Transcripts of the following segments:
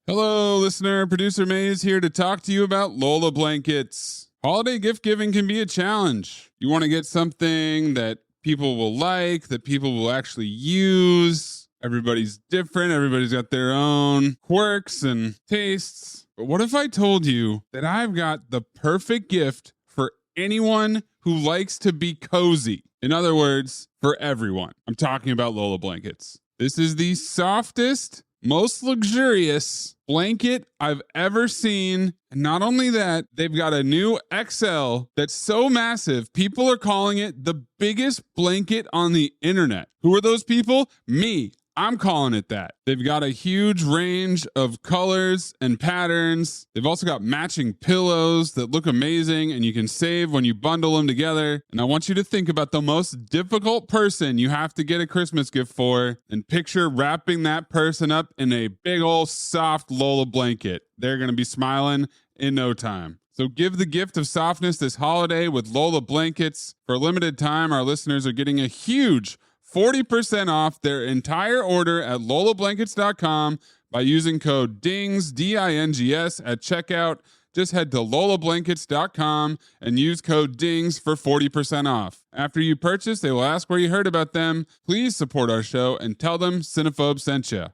Hello, listener. Producer Maze here to talk to you about Lola blankets. Holiday gift giving can be a challenge. You want to get something that people will like, that people will actually use. Everybody's different. Everybody's got their own quirks and tastes. But what if I told you that I've got the perfect gift for anyone who likes to be cozy? In other words, for everyone. I'm talking about Lola blankets. This is the softest, most luxurious blanket I've ever seen. And not only that, they've got a new XL that's so massive, people are calling it the biggest blanket on the internet. Who are those people? Me. I'm calling it that. They've got a huge range of colors and patterns. They've also got matching pillows that look amazing, and you can save when you bundle them together. And I want you to think about the most difficult person you have to get a Christmas gift for, and picture wrapping that person up in a big old soft Lola blanket. They're going to be smiling in no time. So give the gift of softness this holiday with Lola blankets. For a limited time, our listeners are getting a huge 40% off their entire order at lolablankets.com by using code DINGS, D-I-N-G-S, at checkout. Just head to lolablankets.com and use code DINGS for 40% off. After you purchase, they will ask where you heard about them. Please support our show and tell them Cinephobe sent you.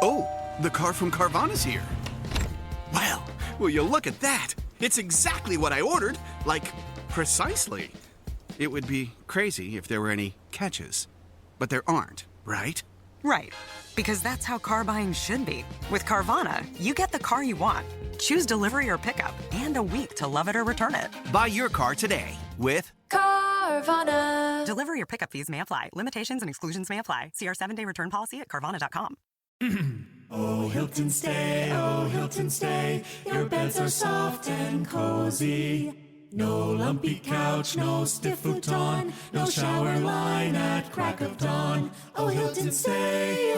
Oh, the car from Carvana's here. Well, will you look at that? It's exactly what I ordered. Like, precisely. It would be crazy if there were any catches. But there aren't, right? Right. Because that's how car buying should be. With Carvana, you get the car you want. Choose delivery or pickup and a week to love it or return it. Buy your car today with Carvana. Delivery or pickup fees may apply. Limitations and exclusions may apply. See our 7-day return policy at Carvana.com. Oh, Hilton stay. Your beds are soft and cozy. No lumpy couch, no stiff futon, no shower line at crack of dawn. Oh, Hilton stay.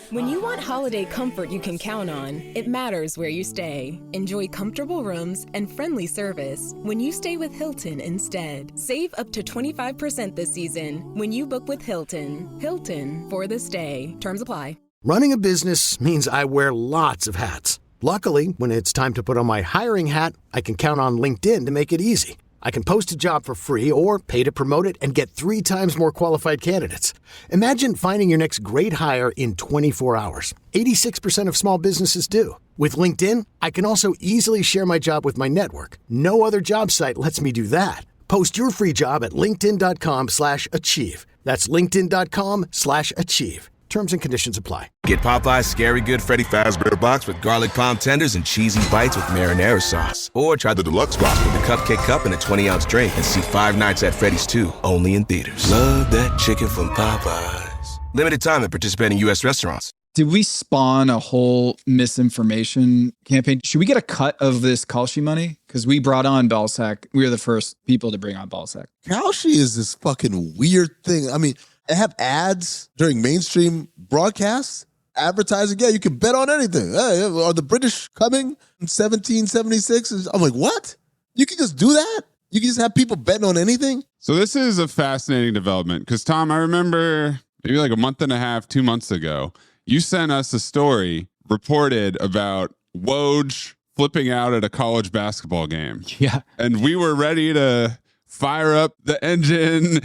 When you want holiday comfort you can count on, it matters where you stay. Enjoy comfortable rooms and friendly service when you stay with Hilton instead. Save up to 25% this season when you book with Hilton. Hilton for the stay. Terms apply. Running a business means I wear lots of hats. Luckily, when it's time to put on my hiring hat, I can count on LinkedIn to make it easy. I can post a job for free or pay to promote it and get 3 times more qualified candidates. Imagine finding your next great hire in 24 hours. 86% of small businesses do. With LinkedIn, I can also easily share my job with my network. No other job site lets me do that. Post your free job at linkedin.com/achieve. That's linkedin.com/achieve. Terms and conditions apply. Get Popeye's Scary Good Freddy Fazbear Box with garlic palm tenders and cheesy bites with marinara sauce. Or try the deluxe box with the Cupcake Cup and a 20-ounce drink and see Five Nights at Freddy's 2, only in theaters. Love that chicken from Popeyes. Limited time at participating U.S. restaurants. Did we spawn a whole misinformation campaign? Should we get a cut of this Kalshi money? Because we brought on Ballsack. We were the first people to bring on Ballsack. Kalshi is this fucking weird thing. I mean, they have ads during mainstream broadcasts, advertising. Yeah, you can bet on anything. Hey, are the British coming in 1776? I'm like, what? You can just do that? You can just have people betting on anything? So this is a fascinating development because, Tom, I remember maybe like a month and a half, 2 months ago, you sent us a story reported about Woj flipping out at a college basketball game. Yeah. And we were ready to fire up the engine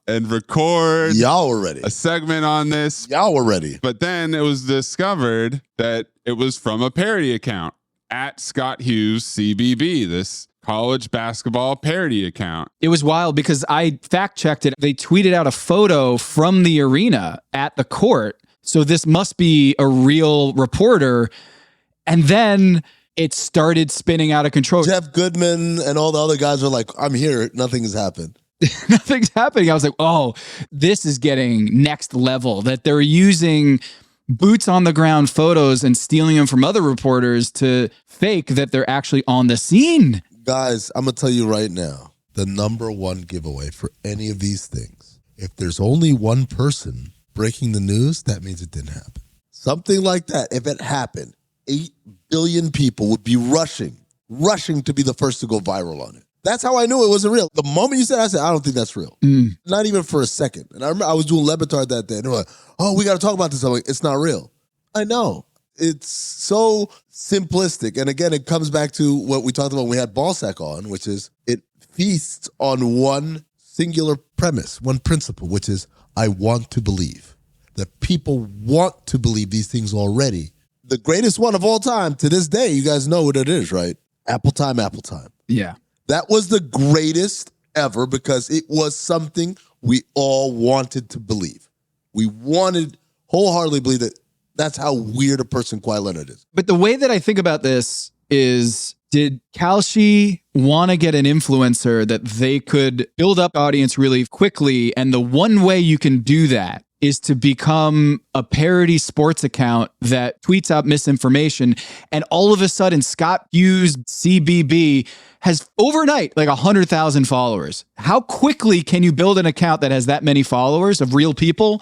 and record y'all were ready a segment on this. Y'all were ready. But then it was discovered that it was from a parody account at Scott Hughes CBB, this college basketball parody account. It was wild because I fact checked it. They tweeted out a photo from the arena at the court. So this must be a real reporter. And then it started spinning out of control. Jeff Goodman and all the other guys are like, I'm here. Nothing has happened. Nothing's happening. I was like, oh, this is getting next level, that they're using boots on the ground photos and stealing them from other reporters to fake that they're actually on the scene. Guys, I'm going to tell you right now, the number one giveaway for any of these things, if there's only one person breaking the news, that means it didn't happen. Something like that, if it happened, 8 billion people would be rushing to be the first to go viral on it. That's how I knew it wasn't real. The moment you said, I said, I don't think that's real. Not even for a second. And I remember I was doing Levitard that day, and they were like, oh, we got to talk about this. I'm like, it's not real. I know. It's so simplistic. And again, it comes back to what we talked about when we had Ballsack on, which is it feasts on one singular premise, one principle, which is I want to believe. That people want to believe these things already. The greatest one of all time to this day, you guys know what it is, right? Apple time, Apple time. Yeah. That was the greatest ever because it was something we all wanted to believe. We wanted wholeheartedly believe that that's how weird a person Kawhi Leonard is. But the way that I think about this is, did Kalshi want to get an influencer that they could build up audience really quickly? And the one way you can do that is to become a parody sports account that tweets out misinformation. And all of a sudden, Scott Hughes CBB has overnight like 100,000 followers. How quickly can you build an account that has that many followers of real people?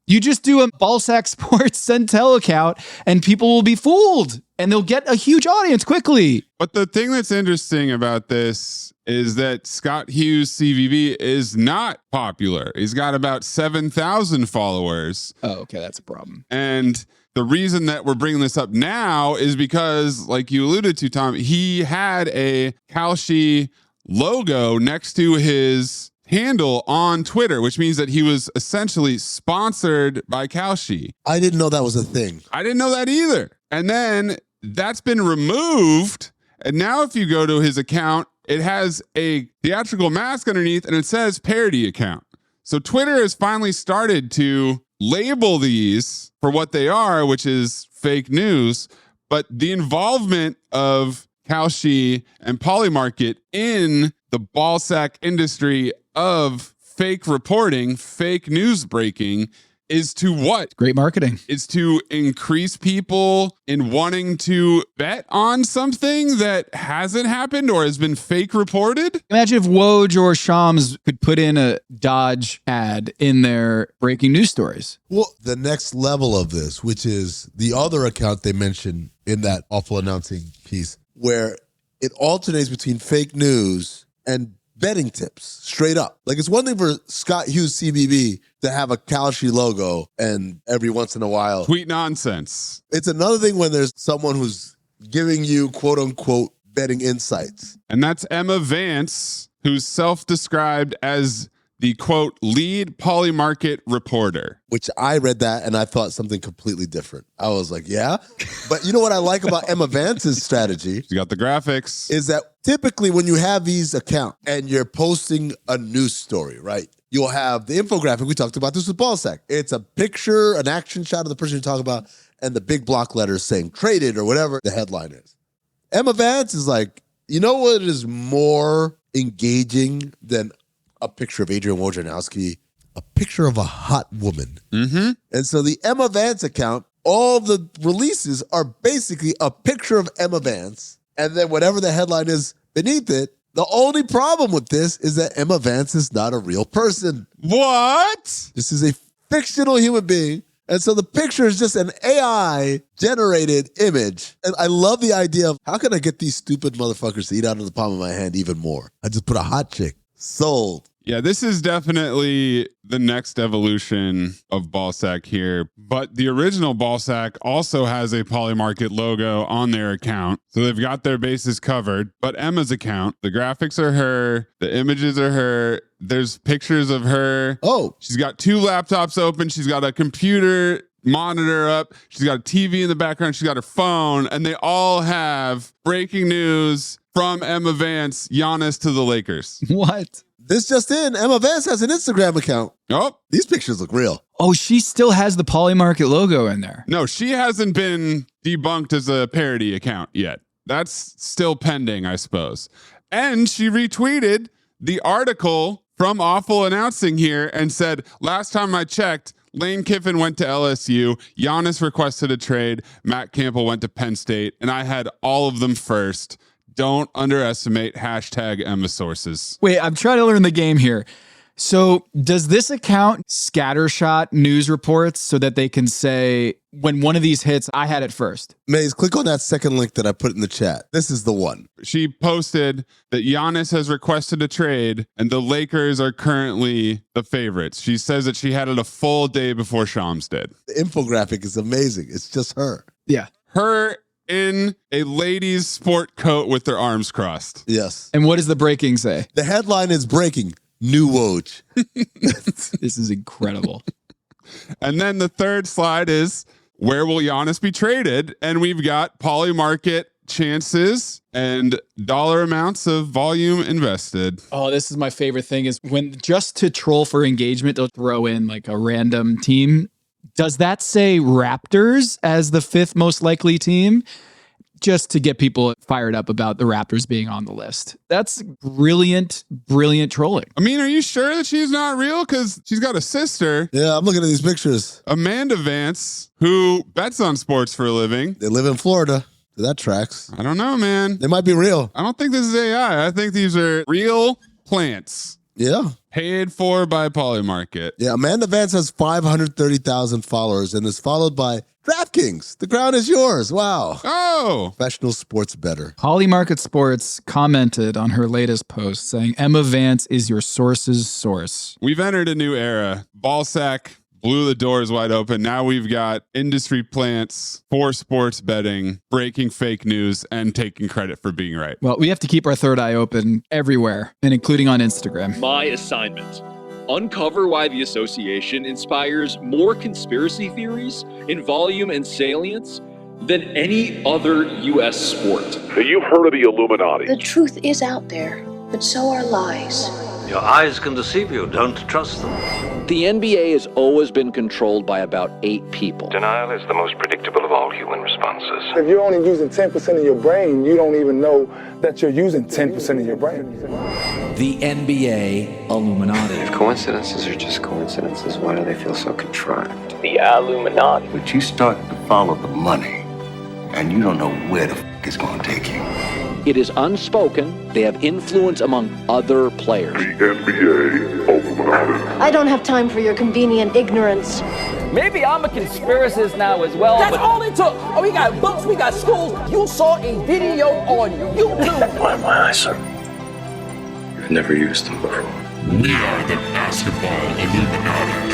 You just do a Ballsack Sports Centel account and people will be fooled and they'll get a huge audience quickly. But the thing that's interesting about this is that Scott Hughes CVB is not popular. He's got about 7,000 followers. Oh, okay. That's a problem. And the reason that we're bringing this up now is because, like you alluded to, Tom, he had a Kalshi logo next to his handle on Twitter, which means that he was essentially sponsored by Kalshi. I didn't know that was a thing. I didn't know that either. And then that's been removed. And now if you go to his account, it has a theatrical mask underneath and it says parody account. So Twitter has finally started to label these for what they are, which is fake news. But the involvement of Kalshi and Polymarket in the ballsack industry of fake reporting, fake news breaking, is to what? Great marketing. It's to increase people in wanting to bet on something that hasn't happened or has been fake reported. Imagine if Woj or Shams could put in a Dodge ad in their breaking news stories. Well, the next level of this, which is the other account they mentioned in that awful announcing piece, where it alternates between fake news and betting tips, straight up. Like, it's one thing for Scott Hughes CBB to have a Kalshi logo and every once in a while tweet nonsense. It's another thing when there's someone who's giving you quote unquote betting insights. And that's Emma Vance, who's self-described as the quote lead Polymarket reporter. Which I read that and I thought something completely different. I was like, yeah. But you know what I like about Emma Vance's strategy? She got the graphics. Is that typically when you have these accounts and you're posting a news story, right? You'll have the infographic. We talked about this with Ballsack. It's a picture, an action shot of the person you're talking about, and the big block letters saying traded or whatever the headline is. Emma Vance is like, you know what is more engaging than a picture of Adrian Wojnarowski? A picture of a hot woman. Mm-hmm. And so the Emma Vance account, all the releases are basically a picture of Emma Vance, and then whatever the headline is beneath it. The only problem with this is that Emma Vance is not a real person. What? This is a fictional human being. And so the picture is just an AI-generated image. And I love the idea of, how can I get these stupid motherfuckers to eat out of the palm of my hand even more? I just put a hot chick. Sold. Yeah, this is definitely the next evolution of Ballsack here. But the original Ballsack also has a Polymarket logo on their account. So they've got their bases covered. But Emma's account, the graphics are her, the images are her. There's pictures of her. Oh. She's got two laptops open. She's got a computer monitor up. She's got a TV in the background. She's got her phone. And they all have breaking news from Emma Vance, Giannis to the Lakers. What? This just in, Emma Vance has an Instagram account. Oh. These pictures look real. Oh, she still has the Polymarket logo in there. No, she hasn't been debunked as a parody account yet. That's still pending, I suppose. And she retweeted the article from Awful Announcing here and said, last time I checked, Lane Kiffin went to LSU, Giannis requested a trade, Matt Campbell went to Penn State, and I had all of them first. Don't underestimate hashtag Emma sources. Wait, I'm trying to learn the game here. So does this account scattershot news reports so that they can say, when one of these hits, I had it first? Maze, click on that second link that I put in the chat. This is the one. She posted that Giannis has requested a trade and the Lakers are currently the favorites. She says that she had it a full day before Shams did. The infographic is amazing. It's just her. Yeah. Her in a ladies' sport coat with their arms crossed. Yes. And what does the breaking say? The headline is breaking. New Woj. This is incredible. And then the third slide is, where will Giannis be traded? And we've got Polymarket chances and dollar amounts of volume invested. Oh, this is my favorite thing is when just to troll for engagement, they'll throw in like a random team. Does that say Raptors as the fifth most likely team? Just to get people fired up about the Raptors being on the list. That's brilliant, brilliant trolling. I mean, are you sure that she's not real? Because she's got a sister. Yeah, I'm looking at these pictures. Amanda Vance, who bets on sports for a living. They live in Florida. That tracks. I don't know, man. They might be real. I don't think this is AI. I think these are real plants. Yeah. Paid for by Polymarket. Yeah, Amanda Vance has 530,000 followers and is followed by DraftKings. The crown is yours. Wow. Oh. Professional sports bettor. Polymarket Sports commented on her latest post saying, Emma Vance is your source's source. We've entered a new era. Ballsack blew the doors wide open. Now we've got industry plants for sports betting, breaking fake news, and taking credit for being right. Well, we have to keep our third eye open everywhere, and including on Instagram. My assignment: uncover why the association inspires more conspiracy theories in volume and salience than any other U.S. sport. You've heard of the Illuminati. The truth is out there, but so are lies. Your eyes can deceive you. Don't trust them. The NBA has always been controlled by about 8 people. Denial is the most predictable of all human responses. If you're only using 10% of your brain, you don't even know that you're using 10% of your brain. The NBA Illuminati. If coincidences are just coincidences, why do they feel so contrived? The Illuminati. But you start to follow the money, and you don't know where the f*** it's going to take you. It is unspoken. They have influence among other players. The NBA Illuminati. I don't have time for your convenient ignorance. Maybe I'm a conspiracist now as well. That's all it took. Oh, we got books, we got schools. You saw a video on YouTube. Why my eyes, sir? You've never used them before. We are the basketball Illuminati.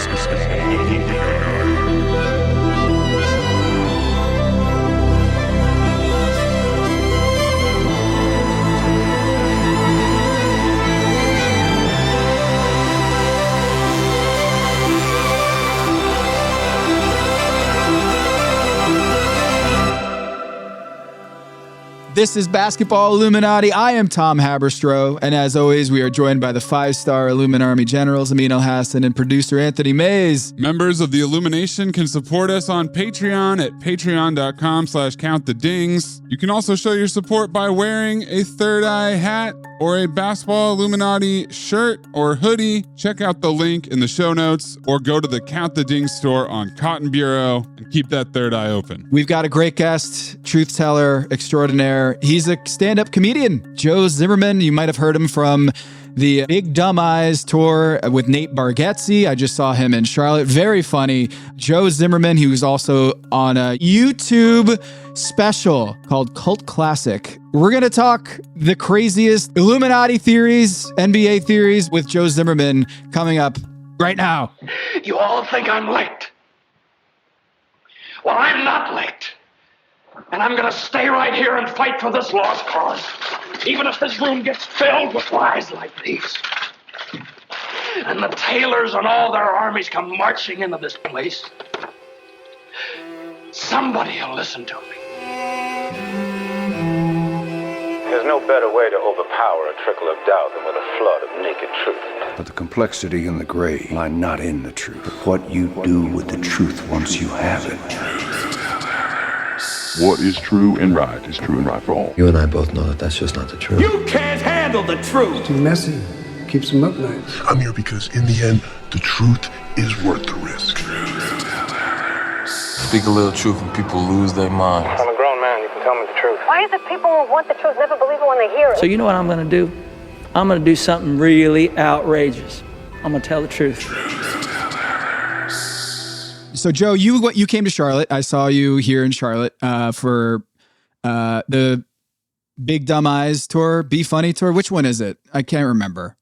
This is Basketball Illuminati. I am Tom Haberstroh, and as always, we are joined by the 5-star Illuminati generals, Amin Elhassan and producer Anthony Mays. Members of the Illumination can support us on Patreon at patreon.com/countthedings. You can also show your support by wearing a Third Eye hat or a Basketball Illuminati shirt or hoodie. Check out the link in the show notes or go to the Count the Dings store on Cotton Bureau and keep that third eye open. We've got a great guest, truth teller extraordinaire. He's a stand-up comedian, Joe Zimmerman. You might have heard him from the Big Dumb Eyes tour with Nate Bargatze. I just saw him in Charlotte. Very funny. Joe Zimmerman, he was also on a YouTube special called Cult Classic. We're going to talk the craziest Illuminati theories, NBA theories with Joe Zimmerman coming up right now. You all think I'm late. Well, I'm not late. And I'm going to stay right here and fight for this lost cause, even if this room gets filled with lies like these. And the Taylors and all their armies come marching into this place. Somebody will listen to me. There's no better way to overpower a trickle of doubt than with a flood of naked truth. But the complexity and the gray lie not in the truth, but what you do with the truth once you have it. What is true and right is true and right for all. You and I both know that that's just not the truth. You can't handle the truth. It's too messy. Keeps them up nights. I'm here because in the end, the truth is worth the risk. Speak a little truth and people lose their minds. I'm a grown man. You can tell me the truth. Why is it people who want the truth never believe it when they hear it? So you know what I'm going to do? I'm going to do something really outrageous. I'm going to tell the truth. So, Joe, you came to Charlotte. I saw you here in Charlotte for the Big Dumb Eyes tour, Be Funny tour. Which one is it? I can't remember.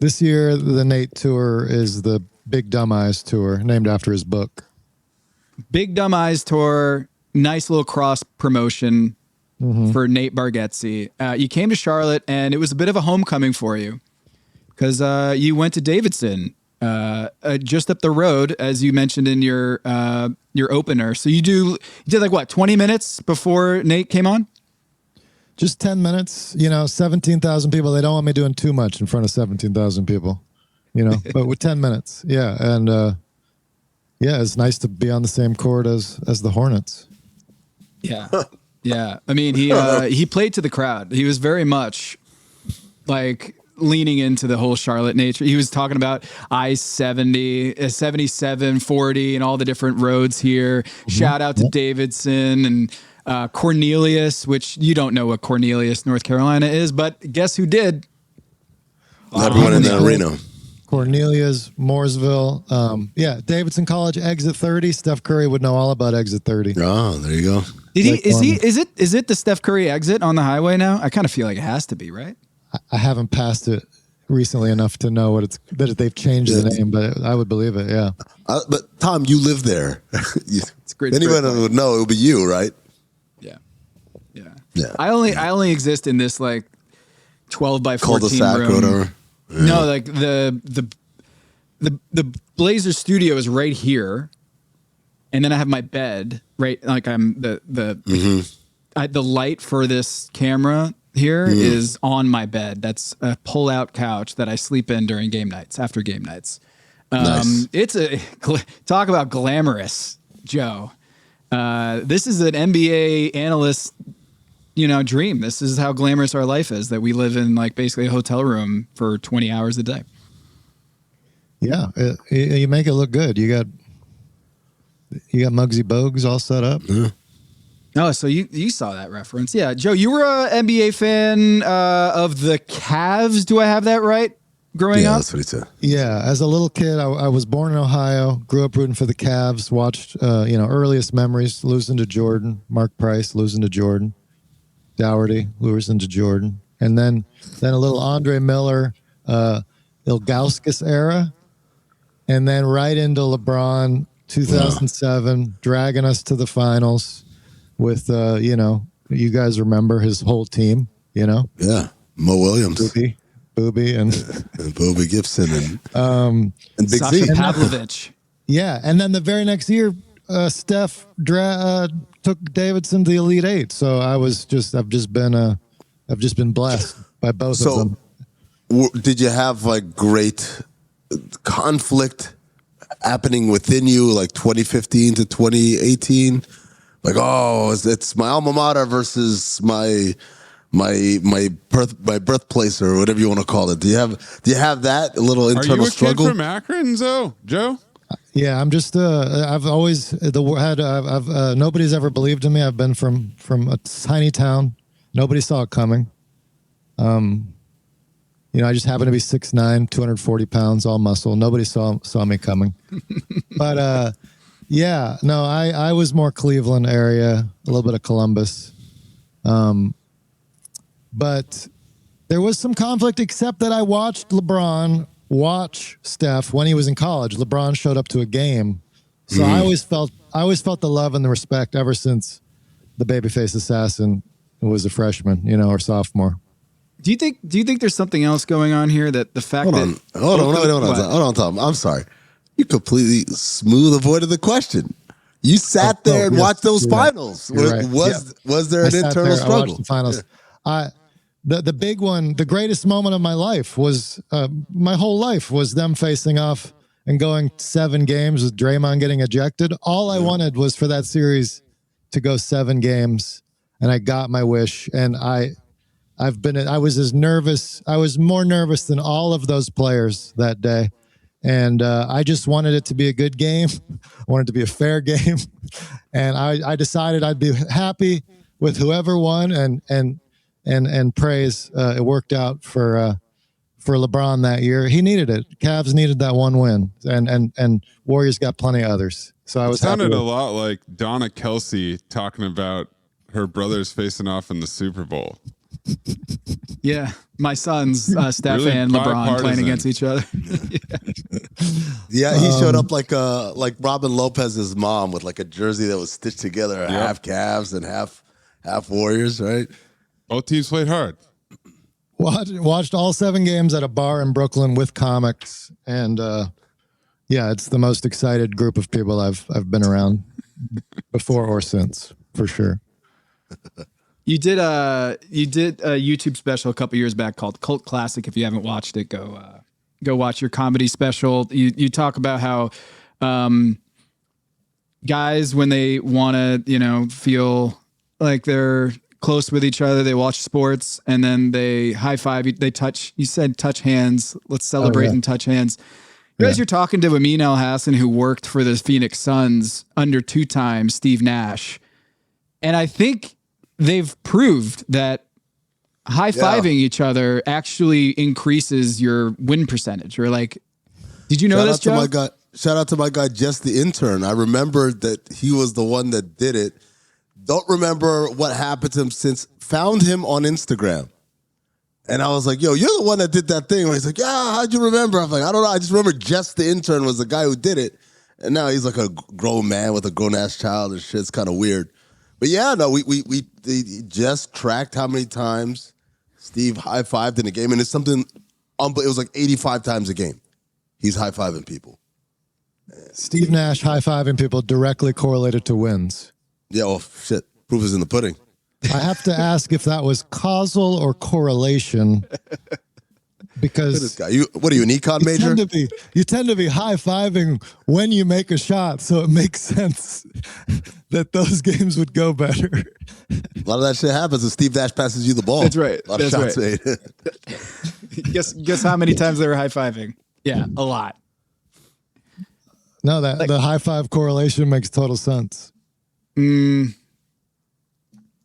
This year, the Nate tour is the Big Dumb Eyes tour, named after his book. Big Dumb Eyes tour. nice little cross promotion for Nate Bargatze. You came to Charlotte, and it was a bit of a homecoming for you because you went to Davidson just up the road, as you mentioned in your opener. So you did like what, 20 minutes before Nate came on? Just 10 minutes, 17,000 people. They don't want me doing too much in front of 17,000 people, but with 10 minutes. Yeah. And, it's nice to be on the same court as the Hornets. Yeah. Yeah. I mean, he played to the crowd. He was very much like leaning into the whole Charlotte nature. He was talking about I-70, 77, 40, and all the different roads here. Shout out to Davidson and Cornelius, which you don't know what Cornelius, North Carolina is, but guess who did? Everyone in the arena. Cornelius, Mooresville. Davidson College, exit 30. Steph Curry would know all about exit 30. Oh, there you go. Is it the Steph Curry exit on the highway now? I kind of feel like it has to be, right? I haven't passed it recently enough to know that they've changed the name, but I would believe it. Yeah. But Tom, you live there. It's great. Anyone would know it would be you, right? Yeah. I only exist in this like 12 by 14 cul-de-sac room. or whatever. Yeah. No, like the Blazer studio is right here, and then I have my bed right. Like I'm the light for this camera here is on my bed. That's a pull-out couch that I sleep in during game nights, after game nights. Nice. It's talk about glamorous, Joe. This is an NBA analyst, dream. This is how glamorous our life is, that we live in like basically a hotel room for 20 hours a day. Yeah. You make it look good. You got Muggsy Bogues all set up. Yeah. Oh, so you saw that reference. Yeah. Joe, you were an NBA fan of the Cavs. Do I have that right? Growing up? That's what he said. Yeah. As a little kid, I was born in Ohio, grew up rooting for the Cavs, watched, earliest memories, losing to Jordan, Mark Price, losing to Jordan, Dougherty, losing to Jordan. And then a little Andre Miller, Ilgauskas era. And then right into LeBron, 2007, dragging us to the finals with, you guys remember his whole team, Yeah. Mo Williams. Boobie and Boobie Gibson and Big Sasha Z. Pavlovich. Yeah. And then the very next year, Steph took Davidson to the Elite Eight. So I've just been blessed by both of them. Did you have like great conflict happening within you, like 2015 to 2018? Like, it's my alma mater versus my birthplace or whatever you want to call it. Do you have that little internal struggle? Are you a kid from Akron, Joe? Yeah, I'm just. I've always nobody's ever believed in me. I've been from a tiny town. Nobody saw it coming. I just happened to be 6'9", 240 pounds, all muscle. Nobody saw me coming. But I was more Cleveland area, a little bit of Columbus. But there was some conflict, except that I watched LeBron watch Steph when he was in college. LeBron showed up to a game. So I always felt the love and the respect ever since the babyface assassin was a freshman, or sophomore. Do you think there's something else going on here, that the fact Hold on, Tom. I'm sorry. You completely smooth avoided the question. You sat there and watched those finals. Right. Was there an internal struggle? I watched the finals. Yeah. The big one, the greatest moment of my life was, my whole life was them facing off and going 7 games with Draymond getting ejected. All I wanted was for that series to go 7 games, and I got my wish. And I was as nervous. I was more nervous than all of those players that day. And I just wanted it to be a good game. I wanted it to be a fair game. And I decided I'd be happy with whoever won and praise. It worked out for LeBron that year. He needed it. Cavs needed that one win. And Warriors got plenty of others. So I was sounded a lot like Donna Kelsey talking about her brothers facing off in the Super Bowl. Yeah, my sons, Steph Really and LeBron, playing bipartisan. against each other. Yeah, he showed up like Robin Lopez's mom with like a jersey that was stitched together, half Cavs and half Warriors, right? Both teams played hard. Watched all 7 games at a bar in Brooklyn with comics, and yeah, it's the most excited group of people I've been around before or since, for sure. You did a YouTube special a couple years back called Cult Classic. If you haven't watched it, go watch your comedy special. You talk about how guys, when they want to feel like they're close with each other, they watch sports and then they high five. They touch. You said touch hands. Let's celebrate and touch hands. You're talking to Amin Elhassan, who worked for the Phoenix Suns under 2-time Steve Nash, and I think they've proved that high-fiving each other actually increases your win percentage. Or like, did you know this, Joe? Shout out to my guy, Jess the intern. I remember that he was the one that did it. Don't remember what happened to him since. Found him on Instagram. And I was like, yo, you're the one that did that thing. And he's like, yeah, how'd you remember? I'm like, I don't know. I just remember Jess the intern was the guy who did it. And now he's like a grown man with a grown-ass child and shit. It's kind of weird. But yeah, no, we just tracked how many times Steve high-fived in a game. And it's something, it was like 85 times a game. He's high-fiving people. Steve Nash high-fiving people directly correlated to wins. Yeah, well, shit. Proof is in the pudding. I have to ask if that was causal or correlation, because this guy, what are you, an econ major? You tend to be high-fiving when you make a shot, so it makes sense that those games would go better. A lot of that shit happens when Steve Nash passes you the ball. That's right. A lot of shots made. Guess how many times they were high-fiving? Yeah, a lot. No, the high-five correlation makes total sense.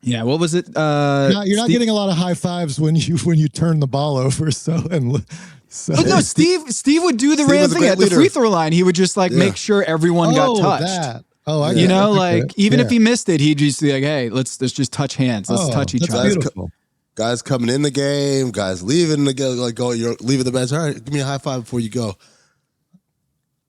Yeah, what was it? You're not getting a lot of high fives when you turn the ball over. But no, Steve would do the random thing at the free throw line. He would just make sure everyone got touched. That. Even if he missed it, he'd just be like, "Hey, let's just touch hands. Let's touch each other." Guys coming in the game, guys leaving the game. Like, you're leaving the bench. All right, give me a high five before you go.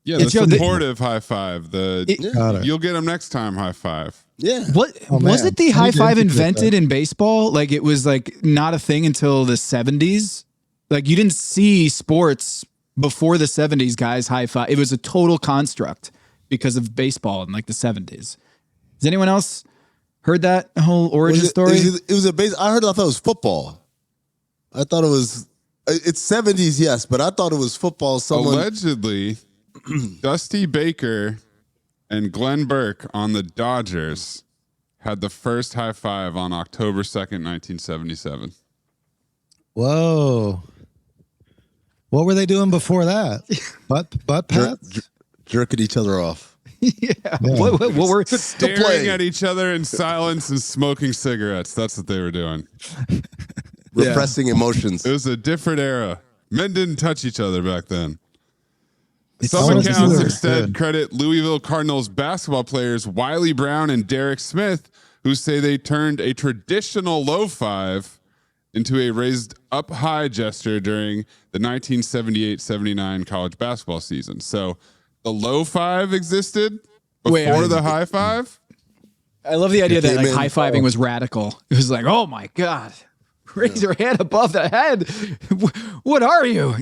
Yeah, the supportive high five. You'll get them next time high five. Yeah. Was it the high five invented in baseball? Like, it was like not a thing until the 70s. Like, you didn't see sports before the 70s guys high five. It was a total construct because of baseball in like the 70s. Has anyone else heard that whole origin story? It was a base. I thought it was football. I thought it was. It's 70s, yes, but I thought it was football. Allegedly, Dusty Baker and Glenn Burke on the Dodgers had the first high five on October 2nd, 1977. Whoa. What were they doing before that? Butt pats? Jerking each other off. Yeah. What were staring at each other in silence and smoking cigarettes. That's what they were doing. Repressing emotions. It was a different era. Men didn't touch each other back then. Some accounts instead credit Louisville Cardinals basketball players Wiley Brown and Derek Smith, who say they turned a traditional low five into a raised up high gesture during the 1978-79 college basketball season. So the low five existed before the high five? I love the idea that like high fiving was radical. It was like, oh my God, raise your hand above the head. What are you?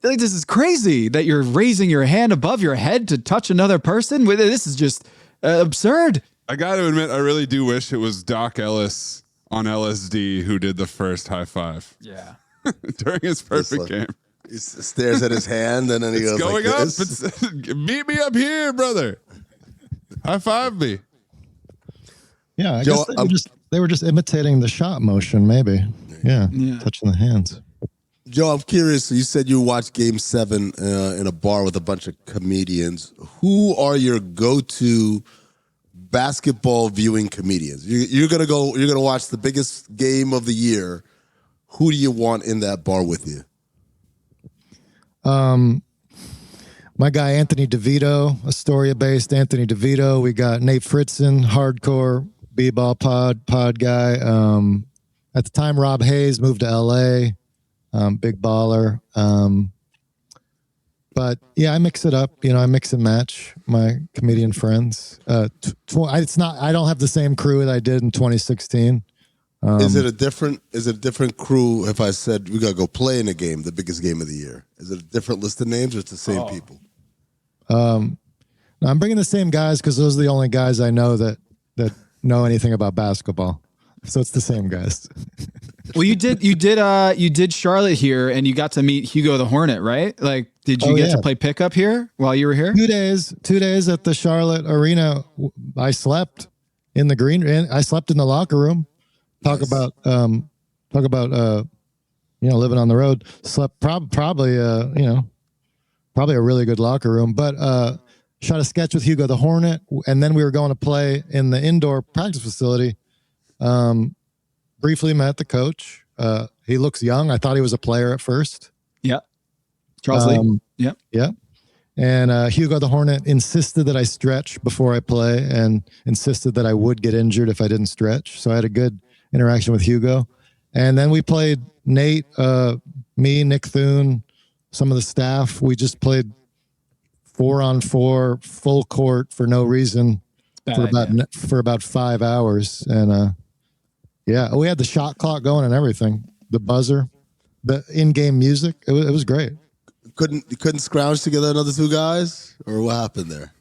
Like, this is crazy that you're raising your hand above your head to touch another person. This is just absurd. I got to admit, I really do wish it was Doc Ellis on LSD who did the first high five. Yeah. During his perfect game. He stares at his hand and then he goes going like up. this. Meet me up here, brother. High five me. Yeah, I guess they were just imitating the shot motion, maybe. Yeah. Touching the hands. Joe, I'm curious. You said you watched Game 7 in a bar with a bunch of comedians. Who are your go-to basketball viewing comedians? You're gonna go. You're gonna watch the biggest game of the year. Who do you want in that bar with you? My guy Anthony DeVito, Astoria-based Anthony DeVito. We got Nate Fritzen, hardcore b-ball pod guy. At the time, Rob Hayes moved to LA, big baller. But yeah, I mix it up. I mix and match my comedian friends. It's not. I don't have the same crew that I did in 2016. Is it a different crew? If I said we gotta go play in a game, the biggest game of the year, is it a different list of names or it's the same people? I'm bringing the same guys because those are the only guys I know that know anything about basketball. So it's the same guys. Well, you did Charlotte here, and you got to meet Hugo the Hornet, right? Like, did you get to play pickup here while you were here? 2 days at the Charlotte Arena. I slept in the green. I slept in the locker room. Talk about living on the road. Slept probably a really good locker room, but shot a sketch with Hugo the Hornet, and then we were going to play in the indoor practice facility. Briefly met the coach. He looks young. I thought he was a player at first. Yeah. Charles Lee. Yep. Yeah. And Hugo the Hornet insisted that I stretch before I play and insisted that I would get injured if I didn't stretch. So I had a good interaction with Hugo. And then we played Nate, me, Nick Thune, some of the staff. We just played 4-on-4 full court for no reason for about 5 hours. And we had the shot clock going and everything, the buzzer, the in-game music. It was great. Couldn't scrounge together another two guys, or what happened there?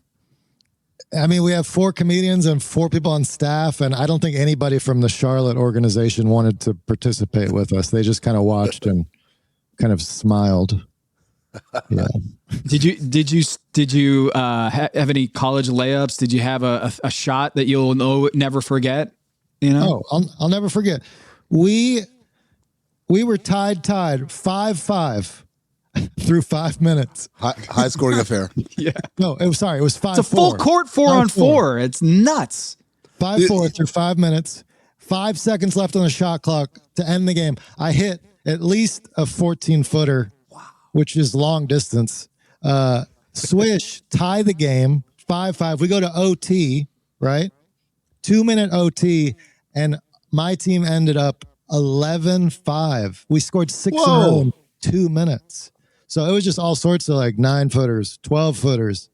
I mean, we have 4 comedians and 4 people on staff, and I don't think anybody from the Charlotte organization wanted to participate with us. They just kind of watched and kind of smiled. Yeah. Did you have any college layups? Did you have a shot that you'll never forget? Oh, I'll never forget. We were tied 5-5 through 5 minutes. High scoring affair. Yeah. No, it was 5-4. It's a full court 4-on-4. It's nuts. 5-4 through 5 minutes. 5 seconds left on the shot clock to end the game. I hit at least a 14-footer, which is long distance. Swish, tie the game, 5-5. We go to OT, right? 2-minute OT, and my team ended up 11-5. We scored 6 in a row in 2 minutes. So it was just all sorts of like 9-footers, 12-footers,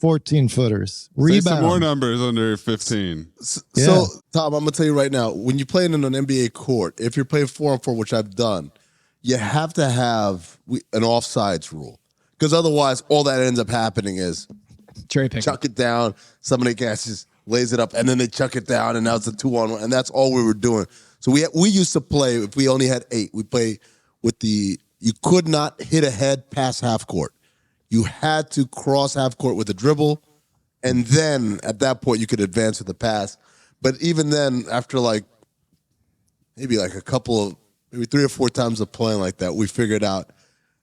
14-footers. Rebound. Say some more numbers under 15. So, Tom, I'm going to tell you right now, when you're playing in an NBA court, if you're playing 4-on-4, which I've done, you have to have an offsides rule. Because otherwise, all that ends up happening is cherry pick. Chuck it down, somebody catches, lays it up, and then they chuck it down, and now it's a 2-on-1, and that's all we were doing. So we used to play, if we only had 8, we play with you could not hit a head past half court. You had to cross half court with a dribble, and then at that point you could advance with the pass. But even then, after maybe a couple of, maybe 3 or 4 times of playing like that, we figured out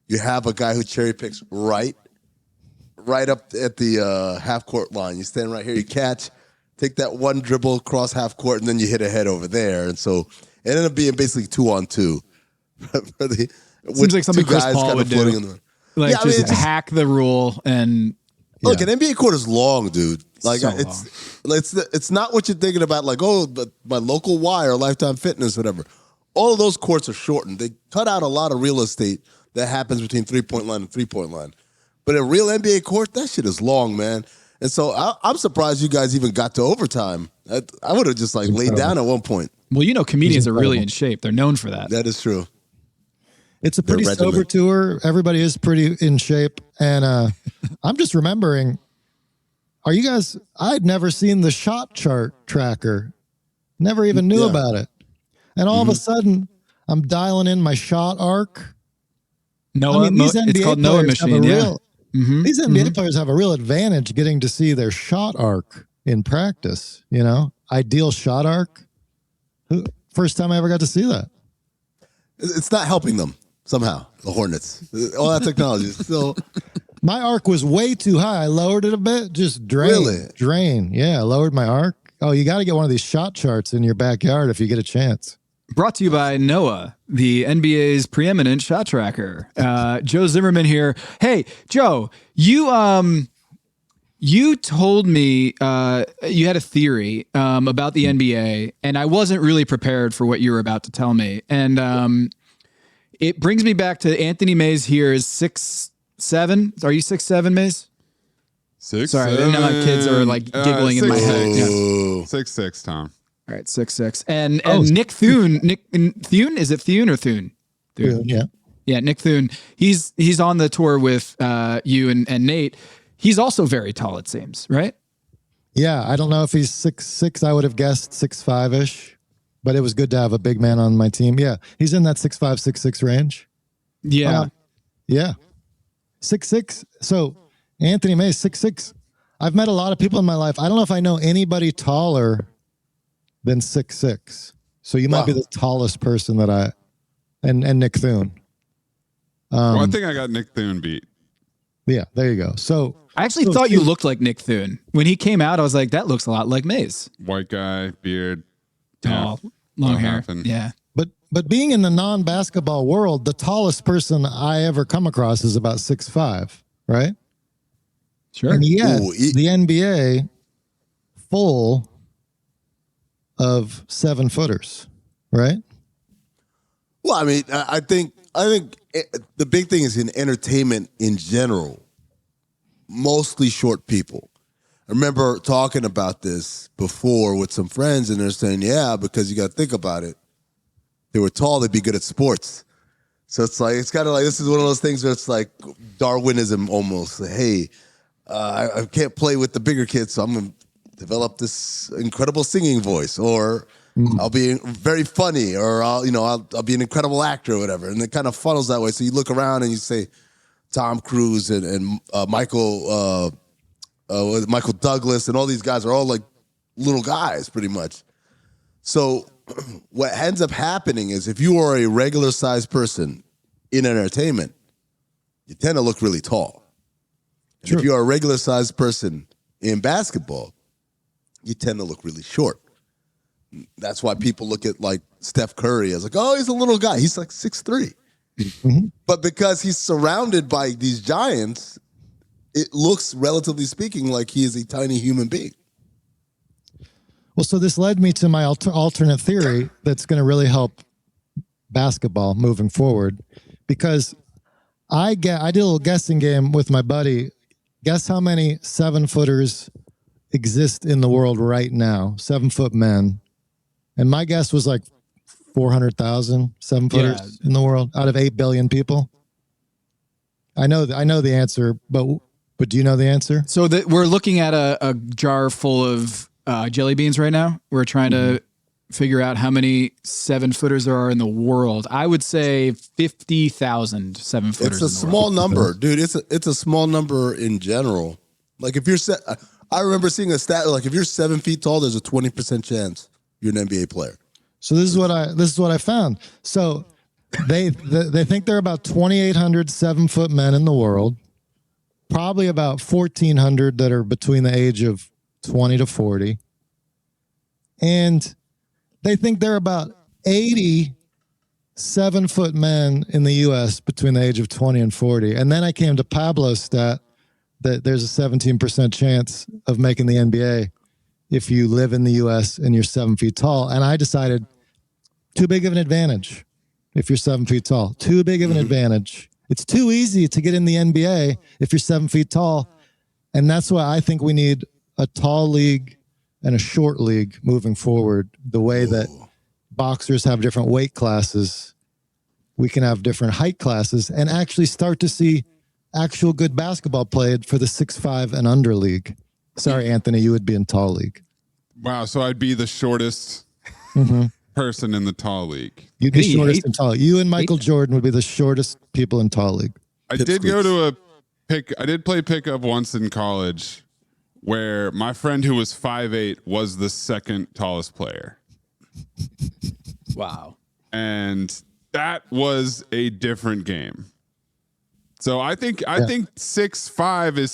you have a guy who cherry picks right up at the half court line. You stand right here, you catch, take that one dribble, cross half court, and then you hit a head over there. And so it ended up being basically 2-on-2. Seems like something Chris Paul would do. Just hack the rule and look. An NBA court is long, dude. It's not what you're thinking about. Like, my local Y or Lifetime Fitness, whatever. All of those courts are shortened. They cut out a lot of real estate that happens between 3-point line and 3-point line. But a real NBA court, that shit is long, man. And so I'm surprised you guys even got to overtime. I would have just laid down at one point. Well, comedians are really in shape. They're known for that. That is true. It's a pretty sober tour. Everybody is pretty in shape. And I'm just remembering, I'd never seen the shot chart tracker. Never even knew about it. And all of a sudden, I'm dialing in my shot arc. It's called Noah Machine. These NBA players have a real advantage getting to see their shot arc in practice. Ideal shot arc. First time I ever got to see that. It's not helping them somehow, the Hornets. All that technology. So my arc was way too high. I lowered it a bit. Just drain. Yeah, I lowered my arc. Oh, you got to get one of these shot charts in your backyard if you get a chance. Brought to you by Noah, the NBA's preeminent shot tracker. Joe Zimmerman here. Hey, Joe, you You told me you had a theory about the NBA, and I wasn't really prepared for what you were about to tell me. And it brings me back to Anthony Mays here is 6'7". Are you 6'7", Mays? 6'7". Sorry, I know my kids are like giggling in my head. Yeah. 6'6", Tom. All right, 6'6". And Nick Thune, Thune, is it Thune or Thune? Thune, yeah. Yeah, Nick Thune. He's on the tour with you and Nate. He's also very tall, it seems, right? Yeah, I don't know if he's 6'6". I would have guessed 6'5"-ish, but it was good to have a big man on my team. Yeah, he's in that 6'5", 6'6" range. Yeah. Yeah. 6'6". So Anthony Mays, 6'6". I've met a lot of people in my life. I don't know if I know anybody taller than 6'6". So you might be the tallest person that and Nick Thune. Well, I think I got Nick Thune beat. Yeah, there you go. So I actually thought you looked like Nick Thune. When he came out, I was like, that looks a lot like Mays. White guy, beard, tall, long hair. Yeah. But being in the non-basketball world, the tallest person I ever come across is about 6'5", right? Sure. And yet, the NBA full of 7-footers, right? Well, I mean, I think the big thing is in entertainment in general, mostly short people. I remember talking about this before with some friends, and they're saying, yeah, because you got to think about it. They were tall, they'd be good at sports. So it's kind of like, this is one of those things where it's like Darwinism almost. Hey, I can't play with the bigger kids, so I'm going to develop this incredible singing voice, or I'll be very funny, or I'll be an incredible actor or whatever. And it kind of funnels that way. So you look around and you say Tom Cruise and Michael Douglas and all these guys are all like little guys pretty much. So what ends up happening is if you are a regular sized person in entertainment, you tend to look really tall. And if you're a regular sized person in basketball, you tend to look really short. That's why people look at like Steph Curry as like, oh, he's a little guy. He's like 6'3". Mm-hmm. But because he's surrounded by these giants, it looks, relatively speaking, like he is a tiny human being. Well, so this led me to my alternate theory that's going to really help basketball moving forward, because I did a little guessing game with my buddy. Guess how many 7-footers exist in the world right now? 7-foot men. And my guess was like 400,000 7-footers in the world out of 8 billion people. I know the answer, but do you know the answer? So we're looking at a jar full of jelly beans right now. We're trying to figure out how many 7-footers there are in the world. I would say 50,000 7-footers. It's a small number, dude. It's a small number in general. Like if you're I remember seeing a stat like if you're 7 feet tall, there's a 20% chance you're an NBA player. So this is what I found. So they think there are about 2,800 7-foot men in the world. Probably about 1,400 that are between the age of 20 to 40. And they think there are about 80 7-foot men in the U.S. between the age of 20 and 40. And then I came to Pablo's stat that there's a 17% chance of making the NBA if you live in the U.S. and you're 7 feet tall. And I decided too big of an advantage if you're 7 feet tall. Too big of an advantage. It's too easy to get in the NBA if you're 7 feet tall. And that's why I think we need a tall league and a short league moving forward. The way that boxers have different weight classes, we can have different height classes and actually start to see actual good basketball played for the 6'5" and under league. Sorry, Anthony, you would be in tall league. Wow, so I'd be the shortest person in the tall league. You'd be shortest in tall. You and Michael Jordan would be the shortest people in tall league. I did go to I did play pickup once in college where my friend who was 5'8" was the second tallest player. Wow. And that was a different game. So I think 6'5" is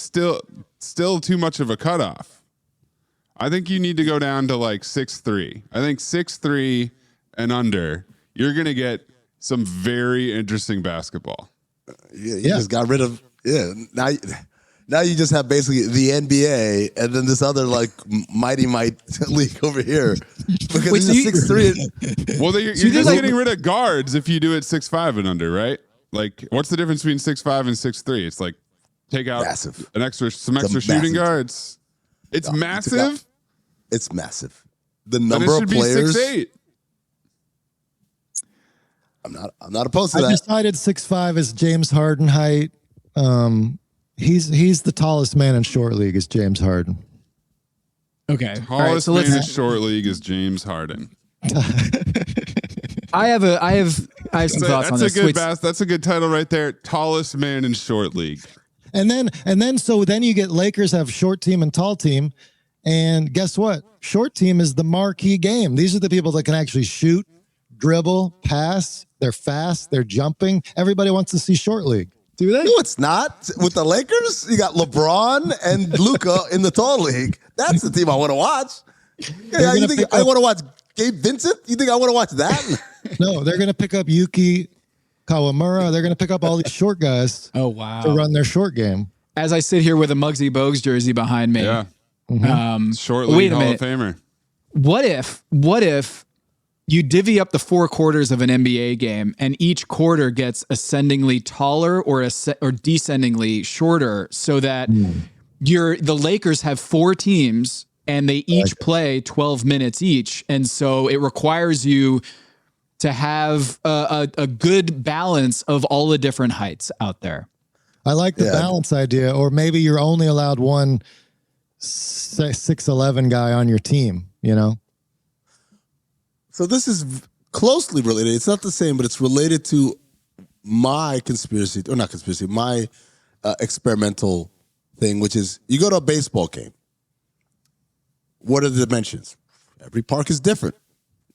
still too much of a cutoff. I think you need to go down to like 6'3". I think 6'3" and under, you're going to get some very interesting basketball. You just got rid of now Now you just have basically the NBA and then this other like mighty league over here. Because Wait, it's 6'3". Well, you're just getting rid of guards if you do it 6'5" and under, right? Like, what's the difference between 6'5" and 6'3"? It's like take out some extra shooting guards. It's massive. It's massive. The number of players. 6'8". I'm not opposed to that. I decided 6'5" is James Harden height. He's the tallest man in short league is James Harden. Okay. Tallest man in short league is James Harden. I have some thoughts on this. That's a good title right there. Tallest man in short league. And then you get Lakers have short team and tall team. And guess what? Short team is the marquee game. These are the people that can actually shoot, dribble, pass. They're fast. They're jumping. Everybody wants to see short league. Do they? No, it's not. With the Lakers, you got LeBron and Luka in the tall league. That's the team I want to watch. Yeah, you think I want to watch Gabe Vincent? You think I want to watch that? No, they're going to pick up Yuki Kawamura. They're going to pick up all these short guys. Oh, wow. To run their short game. As I sit here with a Muggsy Bogues jersey behind me. Yeah. Short wait league a Hall minute. of Famer. What if you divvy up the 4 quarters of an NBA game and each quarter gets ascendingly taller or descendingly shorter so that the Lakers have 4 teams and they each play 12 minutes each. And so it requires you to have a good balance of all the different heights out there. I like the balance idea. Or maybe you're only allowed one 6'11" guy on your team, you know? So this is closely related. It's not the same, but it's related to my my experimental thing, which is you go to a baseball game. What are the dimensions? Every park is different.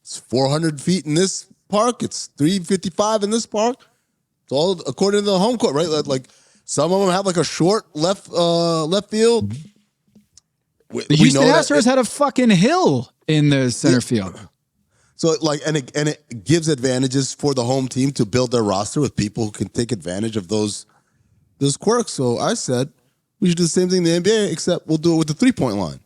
It's 400 feet in this park. It's 355 in this park. It's all according to the home court, right? Like some of them have like a short left field. The Houston Astros had a fucking hill in the center field. So and it gives advantages for the home team to build their roster with people who can take advantage of those quirks. So I said we should do the same thing in the NBA, except we'll do it with the 3-point line.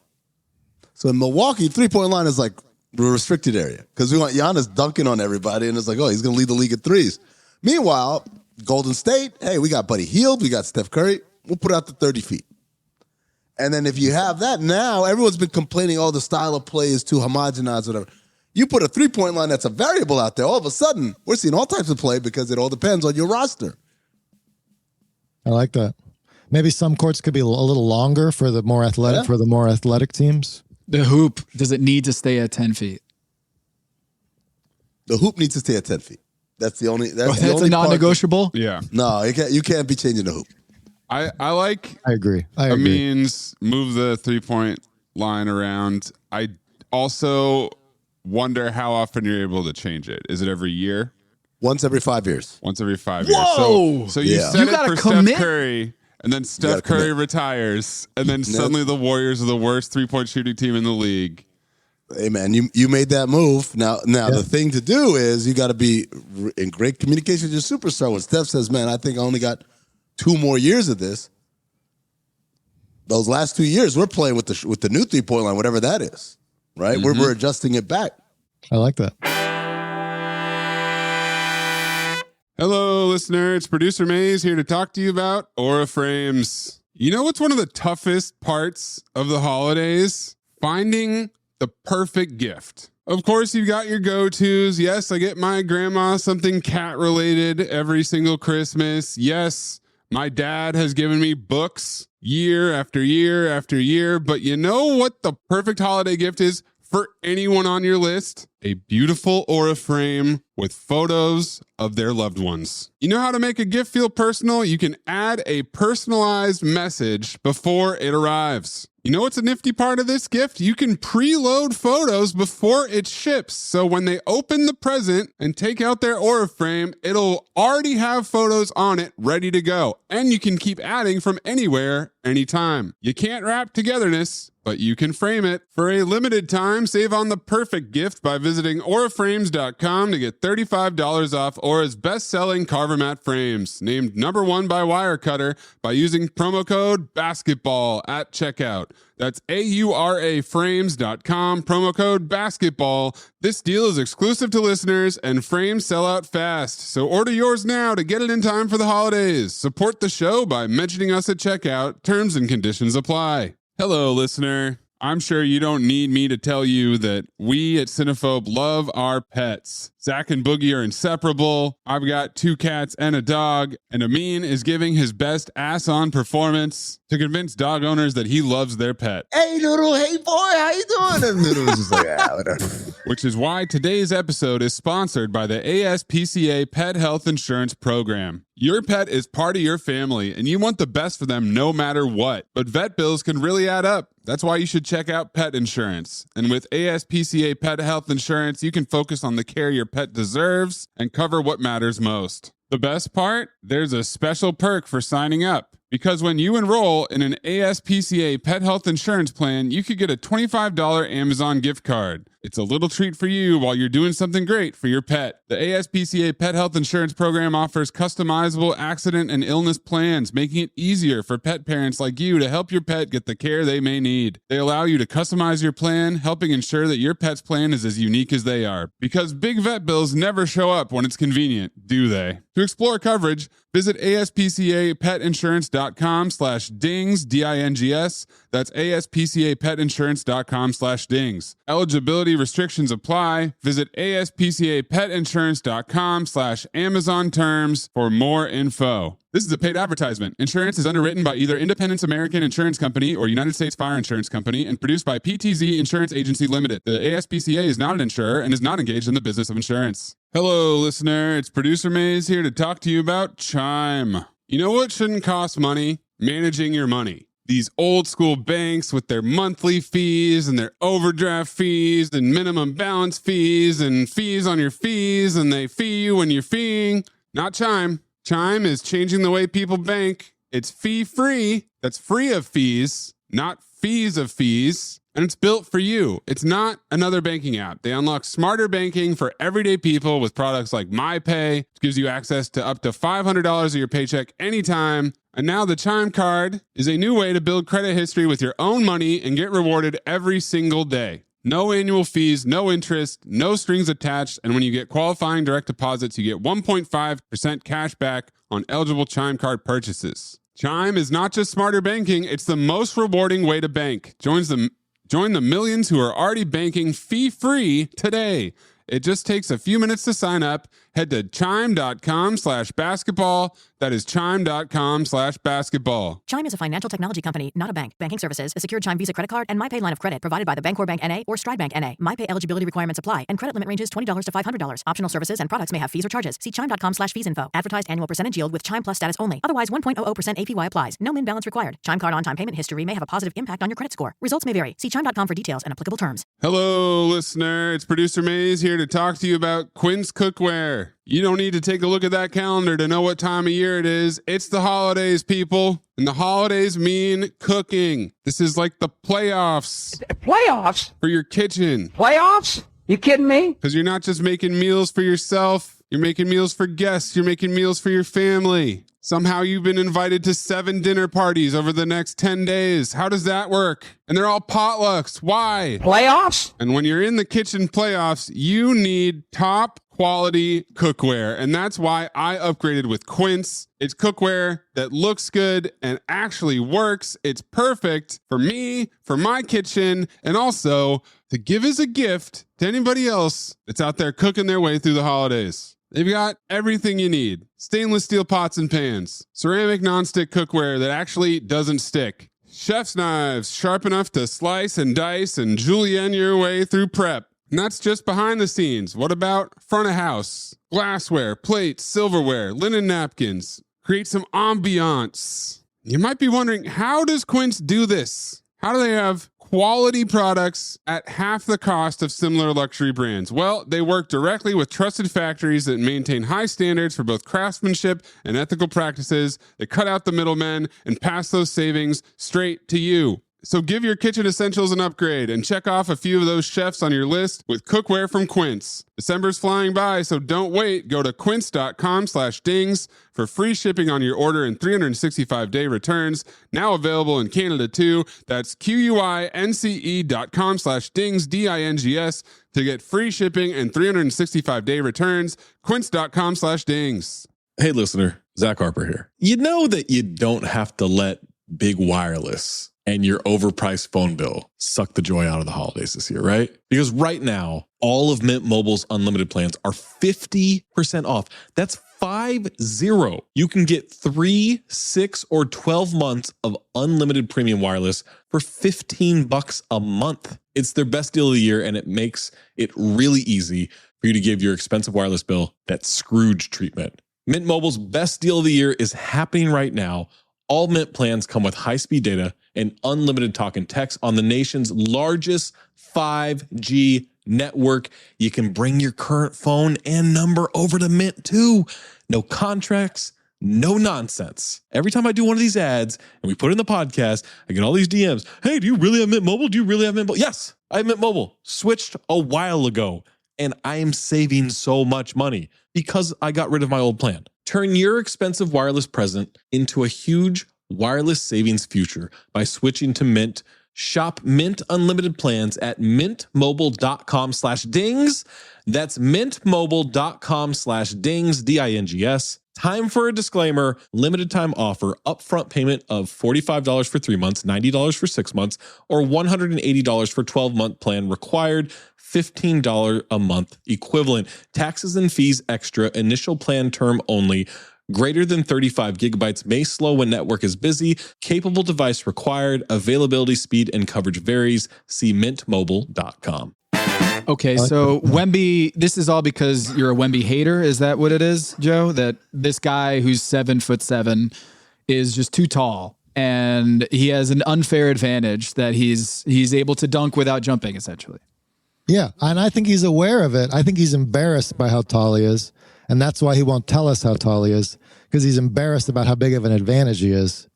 So in Milwaukee, 3-point line is like the restricted area because we want Giannis dunking on everybody, and it's like, oh, he's going to lead the league at threes. Meanwhile, Golden State, hey, we got Buddy Hield, we got Steph Curry. We'll put out the 30 feet. And then if you have that, now everyone's been complaining, oh, the style of play is too homogenized, whatever. You put a 3-point line that's a variable out there, all of a sudden, we're seeing all types of play because it all depends on your roster. I like that. Maybe some courts could be a little longer for the more athletic teams. The hoop, does it need to stay at 10 feet? The hoop needs to stay at 10 feet. That's the only. That's a non-negotiable. Yeah. No, you can't be changing the hoop. I agree. Amin's move the 3-point line around. I also wonder how often you're able to change it. Is it every year? Once every 5 years. Once every 5 years. Whoa! So you set it for Steph Curry, and then Steph Curry retires, and then suddenly the Warriors are the worst 3-point shooting team in the league. Hey man, you made that move. Now the thing to do is you got to be in great communication with your superstar. When Steph says, "Man, I think I only got 2 more years of this," those last 2 years we're playing with the new 3-point line, whatever that is, right? Mm-hmm. We're adjusting it back. I like that. Hello, listener. It's producer Maze here to talk to you about Aura Frames. You know what's one of the toughest parts of the holidays? Finding the perfect gift. Of course, you've got your go-tos. Yes, I get my grandma something cat-related every single Christmas. Yes, my dad has given me books year after year after year. But you know what the perfect holiday gift is for anyone on your list? A beautiful Aura frame with photos of their loved ones. You know how to make a gift feel personal? You can add a personalized message before it arrives. You know what's a nifty part of this gift? You can preload photos before it ships. So when they open the present and take out their Aura frame, it'll already have photos on it ready to go. And you can keep adding from anywhere, anytime. You can't wrap togetherness, but you can frame it. For a limited time, save on the perfect gift by visiting auraframes.com to get $35 off Aura's best-selling Carver Mat frames, named #1 by Wirecutter, by using promo code BASKETBALL at checkout. That's auraframes.com, promo code BASKETBALL. This deal is exclusive to listeners, and frames sell out fast. So order yours now to get it in time for the holidays. Support the show by mentioning us at checkout. Terms and conditions apply. Hello, listener. I'm sure you don't need me to tell you that we at Cinephobe love our pets. Zach and Boogie are inseparable. I've got 2 cats and a dog, and Amin is giving his best ass-on performance to convince dog owners that he loves their pet. Hey, Noodle. Hey, boy. How you doing? And Noodle was just like, whatever. Which is why today's episode is sponsored by the ASPCA Pet Health Insurance Program. Your pet is part of your family, and you want the best for them no matter what. But vet bills can really add up. That's why you should check out pet insurance. And with ASPCA Pet Health Insurance, you can focus on the care your pet deserves and cover what matters most. The best part? There's a special perk for signing up. Because when you enroll in an ASPCA Pet Health Insurance plan, you could get a $25 Amazon gift card. It's a little treat for you while you're doing something great for your pet. The ASPCA Pet Health Insurance Program offers customizable accident and illness plans, making it easier for pet parents like you to help your pet get the care they may need. They allow you to customize your plan, helping ensure that your pet's plan is as unique as they are. Because big vet bills never show up when it's convenient, do they? To explore coverage, visit aspcapetinsurance.com/dings, D-I-N-G-S. That's aspcapetinsurance.com/dings. Eligibility restrictions apply. Visit aspcapetinsurance.com/Amazon terms for more info. This is a paid advertisement. Insurance is underwritten by either Independence American Insurance Company or United States Fire Insurance Company and produced by PTZ Insurance Agency Limited. The ASPCA is not an insurer and is not engaged in the business of insurance. Hello, listener. It's Producer Maze here to talk to you about Chime. You know what shouldn't cost money? Managing your money. These old school banks with their monthly fees and their overdraft fees and minimum balance fees and fees on your fees, and they fee you when you're feeing. Not Chime. Chime is changing the way people bank. It's fee-free. That's free of fees, not fees of fees. And it's built for you. It's not another banking app. They unlock smarter banking for everyday people with products like MyPay, which gives you access to up to $500 of your paycheck anytime. And now the Chime card is a new way to build credit history with your own money and get rewarded every single day. No annual fees, no interest, no strings attached. And when you get qualifying direct deposits, you get 1.5% cash back on eligible Chime card purchases. Chime is not just smarter banking, it's the most rewarding way to bank. Join the millions who are already banking fee-free today. It just takes a few minutes to sign up. Head to chime.com/basketball. That is chime.com/basketball. Chime is a financial technology company, not a bank. Banking services, a secured Chime Visa credit card, and MyPay line of credit provided by the Bancorp Bank N.A. or Stride Bank N.A. MyPay eligibility requirements apply, and credit limit ranges $20 to $500. Optional services and products may have fees or charges. See chime.com/fees info. Advertised annual percentage yield with Chime Plus status only. Otherwise, 1.00% APY applies. No min balance required. Chime card on-time payment history may have a positive impact on your credit score. Results may vary. See chime.com for details and applicable terms. Hello, listener. It's Producer Maze here to talk to you about Quince Cookware. You don't need to take a look at that calendar to know what time of year it is. It's the holidays, people. And the holidays mean cooking. This is like the playoffs. Playoffs? For your kitchen. Playoffs? You kidding me? Because you're not just making meals for yourself. You're making meals for guests. You're making meals for your family. Somehow you've been invited to 7 dinner parties over the next 10 days. How does that work? And they're all potlucks. Why? Playoffs? And when you're in the kitchen playoffs, you need top quality cookware. And that's why I upgraded with Quince. It's cookware that looks good and actually works. It's perfect for me, for my kitchen, and also to give as a gift to anybody else that's out there cooking their way through the holidays. They've got everything you need. Stainless steel pots and pans, ceramic nonstick cookware that actually doesn't stick, chef's knives sharp enough to slice and dice and julienne your way through prep. And that's just behind the scenes. What about front of house? Glassware, plates, silverware, linen napkins. Create some ambiance. You might be wondering, how does Quince do this? How do they have quality products at half the cost of similar luxury brands? Well, they work directly with trusted factories that maintain high standards for both craftsmanship and ethical practices. They cut out the middlemen and pass those savings straight to you. So give your kitchen essentials an upgrade and check off a few of those chefs on your list with cookware from Quince. December's flying by, so don't wait. Go to quince.com/dings for free shipping on your order and 365-day returns. Now available in Canada too. That's QUINCE.com/dings, DINGS, to get free shipping and 365-day returns. Quince.com/dings. Hey, listener, Zach Harper here. You know that you don't have to let big wireless and your overpriced phone bill suck the joy out of the holidays this year, right? Because right now, all of Mint Mobile's unlimited plans are 50% off. That's 50. You can get 3, 6, or 12 months of unlimited premium wireless for $15 a month. It's their best deal of the year, and it makes it really easy for you to give your expensive wireless bill that Scrooge treatment. Mint Mobile's best deal of the year is happening right now. All Mint plans come with high-speed data and unlimited talk and text on the nation's largest 5G network. You can bring your current phone and number over to Mint too. No contracts, no nonsense. Every time I do one of these ads and we put it in the podcast, I get all these DMs. Hey, do you really have Mint Mobile? Do you really have Mint Mobile? Yes, I have Mint Mobile. Switched a while ago, and I am saving so much money because I got rid of my old plan. Turn your expensive wireless present into a huge wireless savings future by switching to Mint. Shop Mint Unlimited plans at mintmobile.com/dings. That's mintmobile.com/dings, DINGS. Time for a disclaimer. Limited time offer. Upfront payment of $45 for 3 months, $90 for 6 months, or $180 for 12-month plan required. $15 a month equivalent. Taxes and fees extra. Initial plan term only. Greater than 35 gigabytes may slow when network is busy. Capable device required. Availability, speed, and coverage varies. See mintmobile.com. Okay, so Wemby, this is all because you're a Wemby hater. Is that what it is, Joe? That this guy who's 7'7" is just too tall, and he has an unfair advantage that he's able to dunk without jumping, essentially. Yeah, and I think he's aware of it. I think he's embarrassed by how tall he is, and that's why he won't tell us how tall he is, because he's embarrassed about how big of an advantage he is.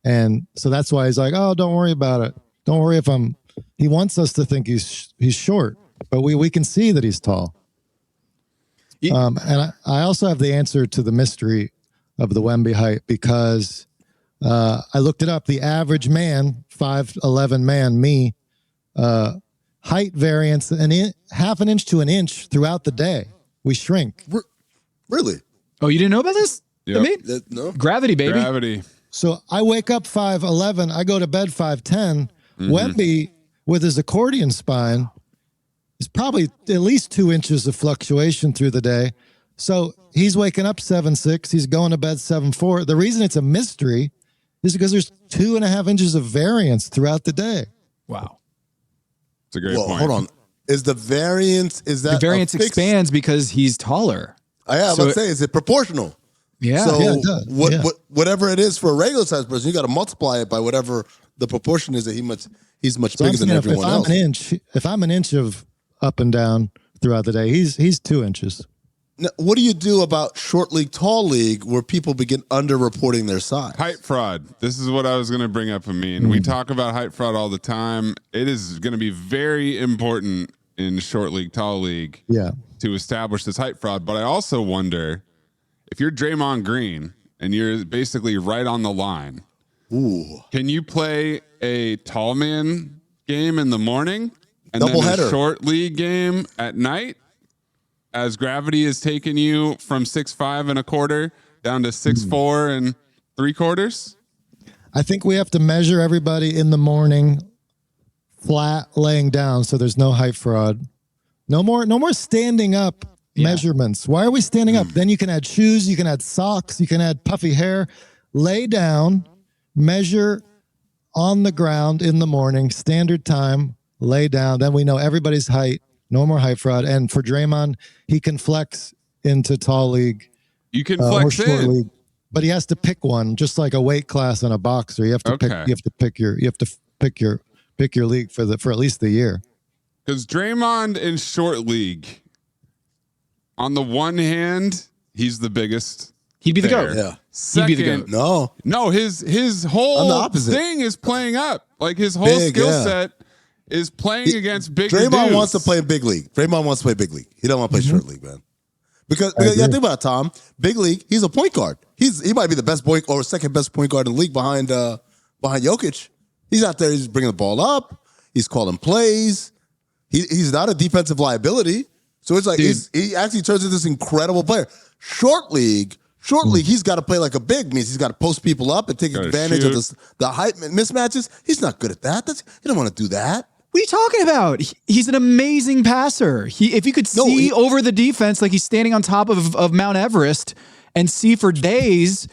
And so that's why he's like, oh, don't worry about it. Don't worry if I'm... He wants us to think he's short, but we can see that he's tall. And I also have the answer to the mystery of the Wemby height, because I looked it up. The average man, 5'11" man, me, height variance half an inch to an inch throughout the day. We shrink. Really? Oh, you didn't know about this? Yep. I mean, no. Gravity, baby. Gravity. So I wake up 5'11", I go to bed 5'10". Wemby, with his accordion spine, is probably at least 2 inches of fluctuation through the day. So he's waking up 7'6", he's going to bed 7'4". The reason it's a mystery is because there's 2.5 inches of variance throughout the day. Wow. It's a great point. Hold on. Is the variance, the variance expands because he's taller? I was say, is it proportional? Yeah. So yeah, it does. whatever it is for a regular sized person, you got to multiply it by whatever the proportion is that he's much bigger than everyone else. If I'm an inch of up and down throughout the day, he's 2 inches. Now, what do you do about short league, tall league, where people begin underreporting their size? Height fraud. This is what I was going to bring up, Amin. We talk about height fraud all the time. It is going to be very important in short league, tall league to establish this height fraud. But I also wonder if you're Draymond Green and you're basically right on the line, can you play a tall man game in the morning and then a short league game at night, as gravity is taking you from 6'5" and a quarter down to 6'4" and 3/4? I think we have to measure everybody in the morning, flat, laying down, so there's no height fraud. No more standing up measurements. Why are we standing up? Then you can add shoes, you can add socks, you can add puffy hair. Lay down, measure on the ground in the morning, standard time, lay down. Then we know everybody's height. No more height fraud. And for Draymond, he can flex into tall league. You can flex in. League, but he has to pick one, just like a weight class in a boxer. You have to pick. You have to pick your league for at least the year. Because Draymond in short league, on the one hand, he's the biggest. He'd be the there. GOAT. Yeah. Second, He'd be the GOAT. No, his I'm the whole opposite. thing is playing up. Like his whole Big, skill yeah. set is playing against big dudes. Draymond wants to play in big league. Draymond wants to play big league. He don't want to play short league, man. Because think about it, Tom. Big league, he's a point guard. He might be the best point or second best point guard in the league behind Jokic. He's out there. He's bringing the ball up. He's calling plays. He's not a defensive liability. So it's like he actually turns into this incredible player. Short league, he's got to play like a big. Means he's got to post people up and take advantage of the height mismatches. He's not good at that. He don't want to do that. What are you talking about? He's an amazing passer. If you could see over the defense like he's standing on top of Mount Everest and see for days,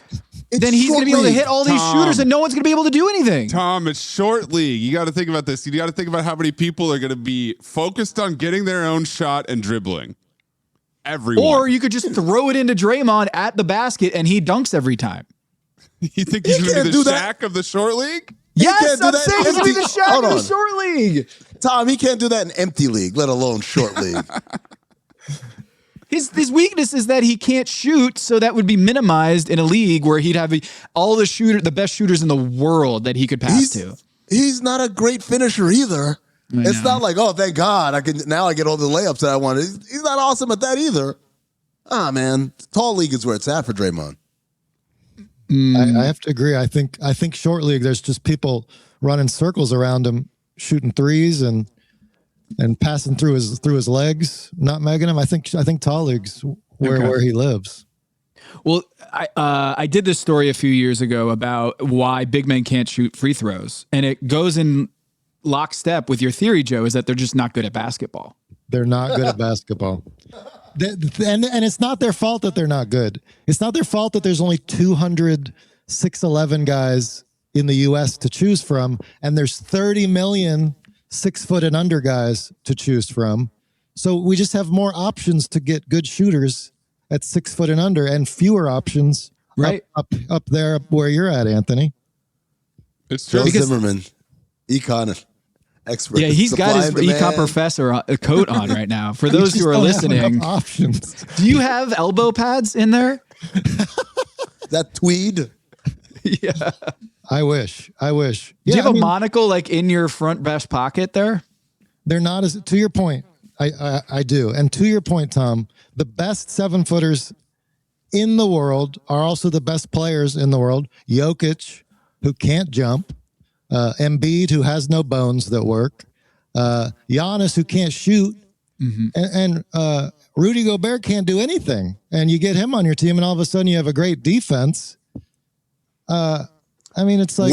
then he's going to be able to hit all these shooters and no one's going to be able to do anything. Tom, it's short league. You got to think about this. You got to think about how many people are going to be focused on getting their own shot and dribbling. Everyone. Or you could just throw it into Draymond at the basket and he dunks every time. You think he's going to be the Shaq of the short league? Yes, I'm saying he's going to be the Shaq of the short league. Tom, he can't do that in empty league, let alone short league. His weakness is that he can't shoot, so that would be minimized in a league where he'd have the best shooters in the world that he could pass to. He's not a great finisher either. It's not like, oh, thank God, I get all the layups that I wanted. He's not awesome at that either. Man, tall league is where it's at for Draymond. I have to agree. I think short league, there's just people running circles around him, shooting threes and passing through his legs, not megging him. I think tall league's where he lives. Well, I did this story a few years ago about why big men can't shoot free throws, and it goes in lockstep with your theory, Joe, is that they're just not good at basketball. They're not good at basketball. And it's not their fault that they're not good. It's not their fault that there's only 200 6'11" guys in the U.S. to choose from, and there's 30 million 6 foot and under guys to choose from. So we just have more options to get good shooters at 6 foot and under, and fewer options up there where you're at, Anthony. It's true. Joe Zimmerman, econ expert. Yeah, he's got his econ professor coat on right now. For those who are listening, options. Do you have elbow pads in there? That tweed? Yeah. I wish. Do you have a monocle like in your front vest pocket there? They're not as, to your point, I do. And to your point, Tom, the best 7 footers in the world are also the best players in the world. Jokic, who can't jump. Embiid, who has no bones that work. Giannis, who can't shoot. Mm-hmm. And Rudy Gobert can't do anything. And you get him on your team and all of a sudden you have a great defense. I mean, it's like...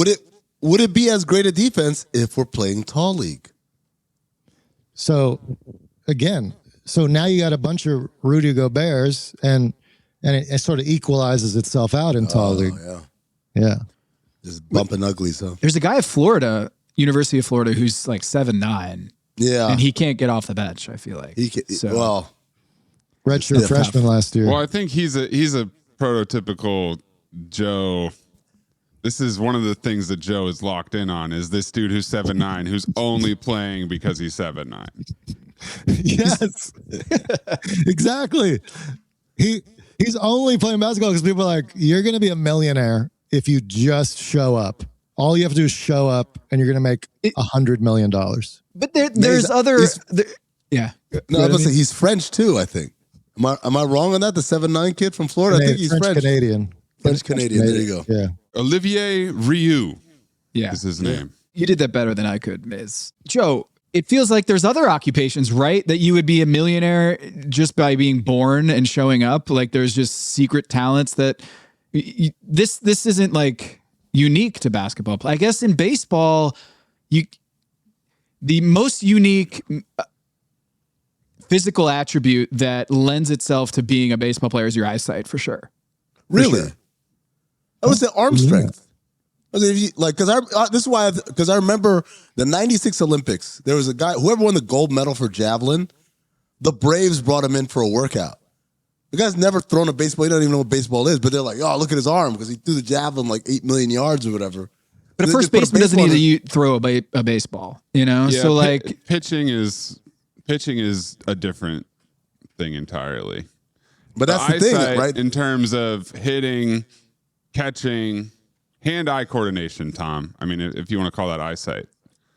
Would it be as great a defense if we're playing tall league? So, again, now you got a bunch of Rudy Goberts, and it sort of equalizes itself out in tall league. Yeah. Just bumping uglies, huh? There's a guy at Florida, University of Florida, who's like 7'9". Yeah. And he can't get off the bench, I feel like. Redshirt freshman last year. Well, I think he's a prototypical Joe. This is one of the things that Joe is locked in on, is this dude who's 7'9", who's only playing because he's 7'9". Yes. Exactly. He's only playing basketball because people are like, you're going to be a millionaire if you just show up. All you have to do is show up and you're going to make $100 million. But there's other... yeah. No, I was going to say he's French too, I think. Am I wrong on that? The 7'9" kid from Florida? I think he's French. Canadian. French-Canadian. There you go. Yeah. Olivier Rioux. Yeah. Is his name. You did that better than I could, Miz. Joe, it feels like there's other occupations, right? That you would be a millionaire just by being born and showing up. Like there's just secret talents that... This isn't like unique to basketball. I guess in baseball, the most unique physical attribute that lends itself to being a baseball player is your eyesight, for sure. Really? I would say arm strength. Because I remember the '96 Olympics. There was a guy, whoever won the gold medal for javelin, the Braves brought him in for a workout. The guy's never thrown a baseball. He doesn't even know what baseball is, but they're like, oh, look at his arm because he threw the javelin like 8 million yards or whatever. But a first baseman doesn't need to throw a baseball, you know? Yeah, so like pitching is a different thing entirely. But that's the thing, eyesight right? In terms of hitting, catching, hand-eye coordination, Tom. I mean, if you want to call that eyesight.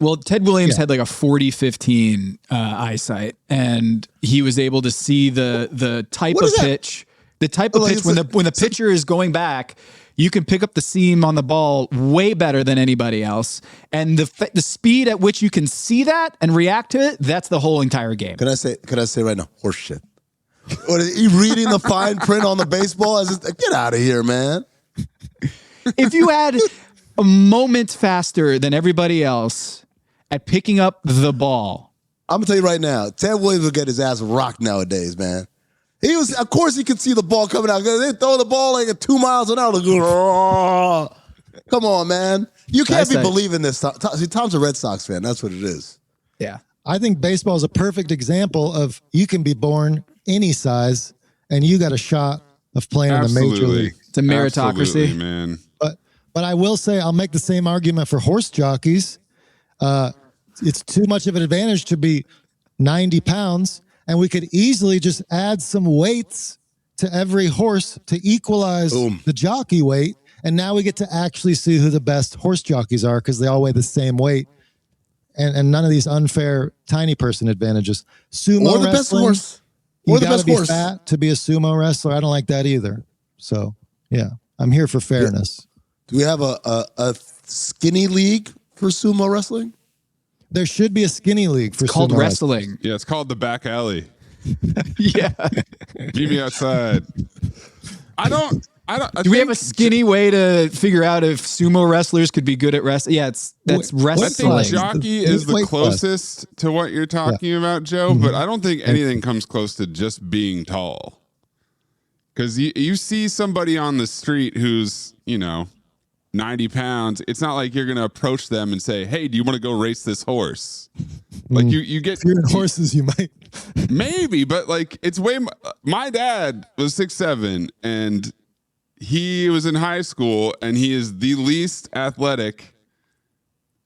Well, Ted Williams had like a 40-15 eyesight, and he was able to see the type of pitch. The type of pitch when the pitcher is going back, you can pick up the seam on the ball way better than anybody else. And the speed at which you can see that and react to it, that's the whole entire game. Can I say right now, horse shit? Or is he reading the fine print on the baseball? Get out of here, man. If you had a moment faster than everybody else at picking up the ball. I'm going to tell you right now, Ted Williams will get his ass rocked nowadays, man. Of course he could see the ball coming out. They throw the ball like at 2 miles an hour. Come on, man. You can't be believing this. See, Tom's a Red Sox fan. That's what it is. Yeah. I think baseball is a perfect example of you can be born any size and you got a shot of playing in the major league. It's a meritocracy. Absolutely, man. But I will say, I'll make the same argument for horse jockeys. It's too much of an advantage to be 90 pounds, and we could easily just add some weights to every horse to equalize the jockey weight, and now we get to actually see who the best horse jockeys are because they all weigh the same weight, and none of these unfair tiny person advantages. Sumo or the wrestling, best horse. You Or the got to best be horse. fat to be a sumo wrestler. I don't like that either. So, yeah, I'm here for fairness. Do we have a skinny league for sumo wrestling? There should be a skinny league for called sumo wrestling. Yeah, it's called the back alley. Yeah. Meet me outside. Do we have a skinny way to figure out if sumo wrestlers could be good at wrestling? Yeah, that's wrestling. I think jockey is the closest to what you're talking about, Joe, but I don't think anything comes close to just being tall. Because you see somebody on the street who's, 90 pounds. It's not like you're going to approach them and say, hey, do you want to go race this horse? Like you get... If you're in horses, you might. Maybe, but like it's way... My dad was 6'7", and he was in high school, and he is the least athletic.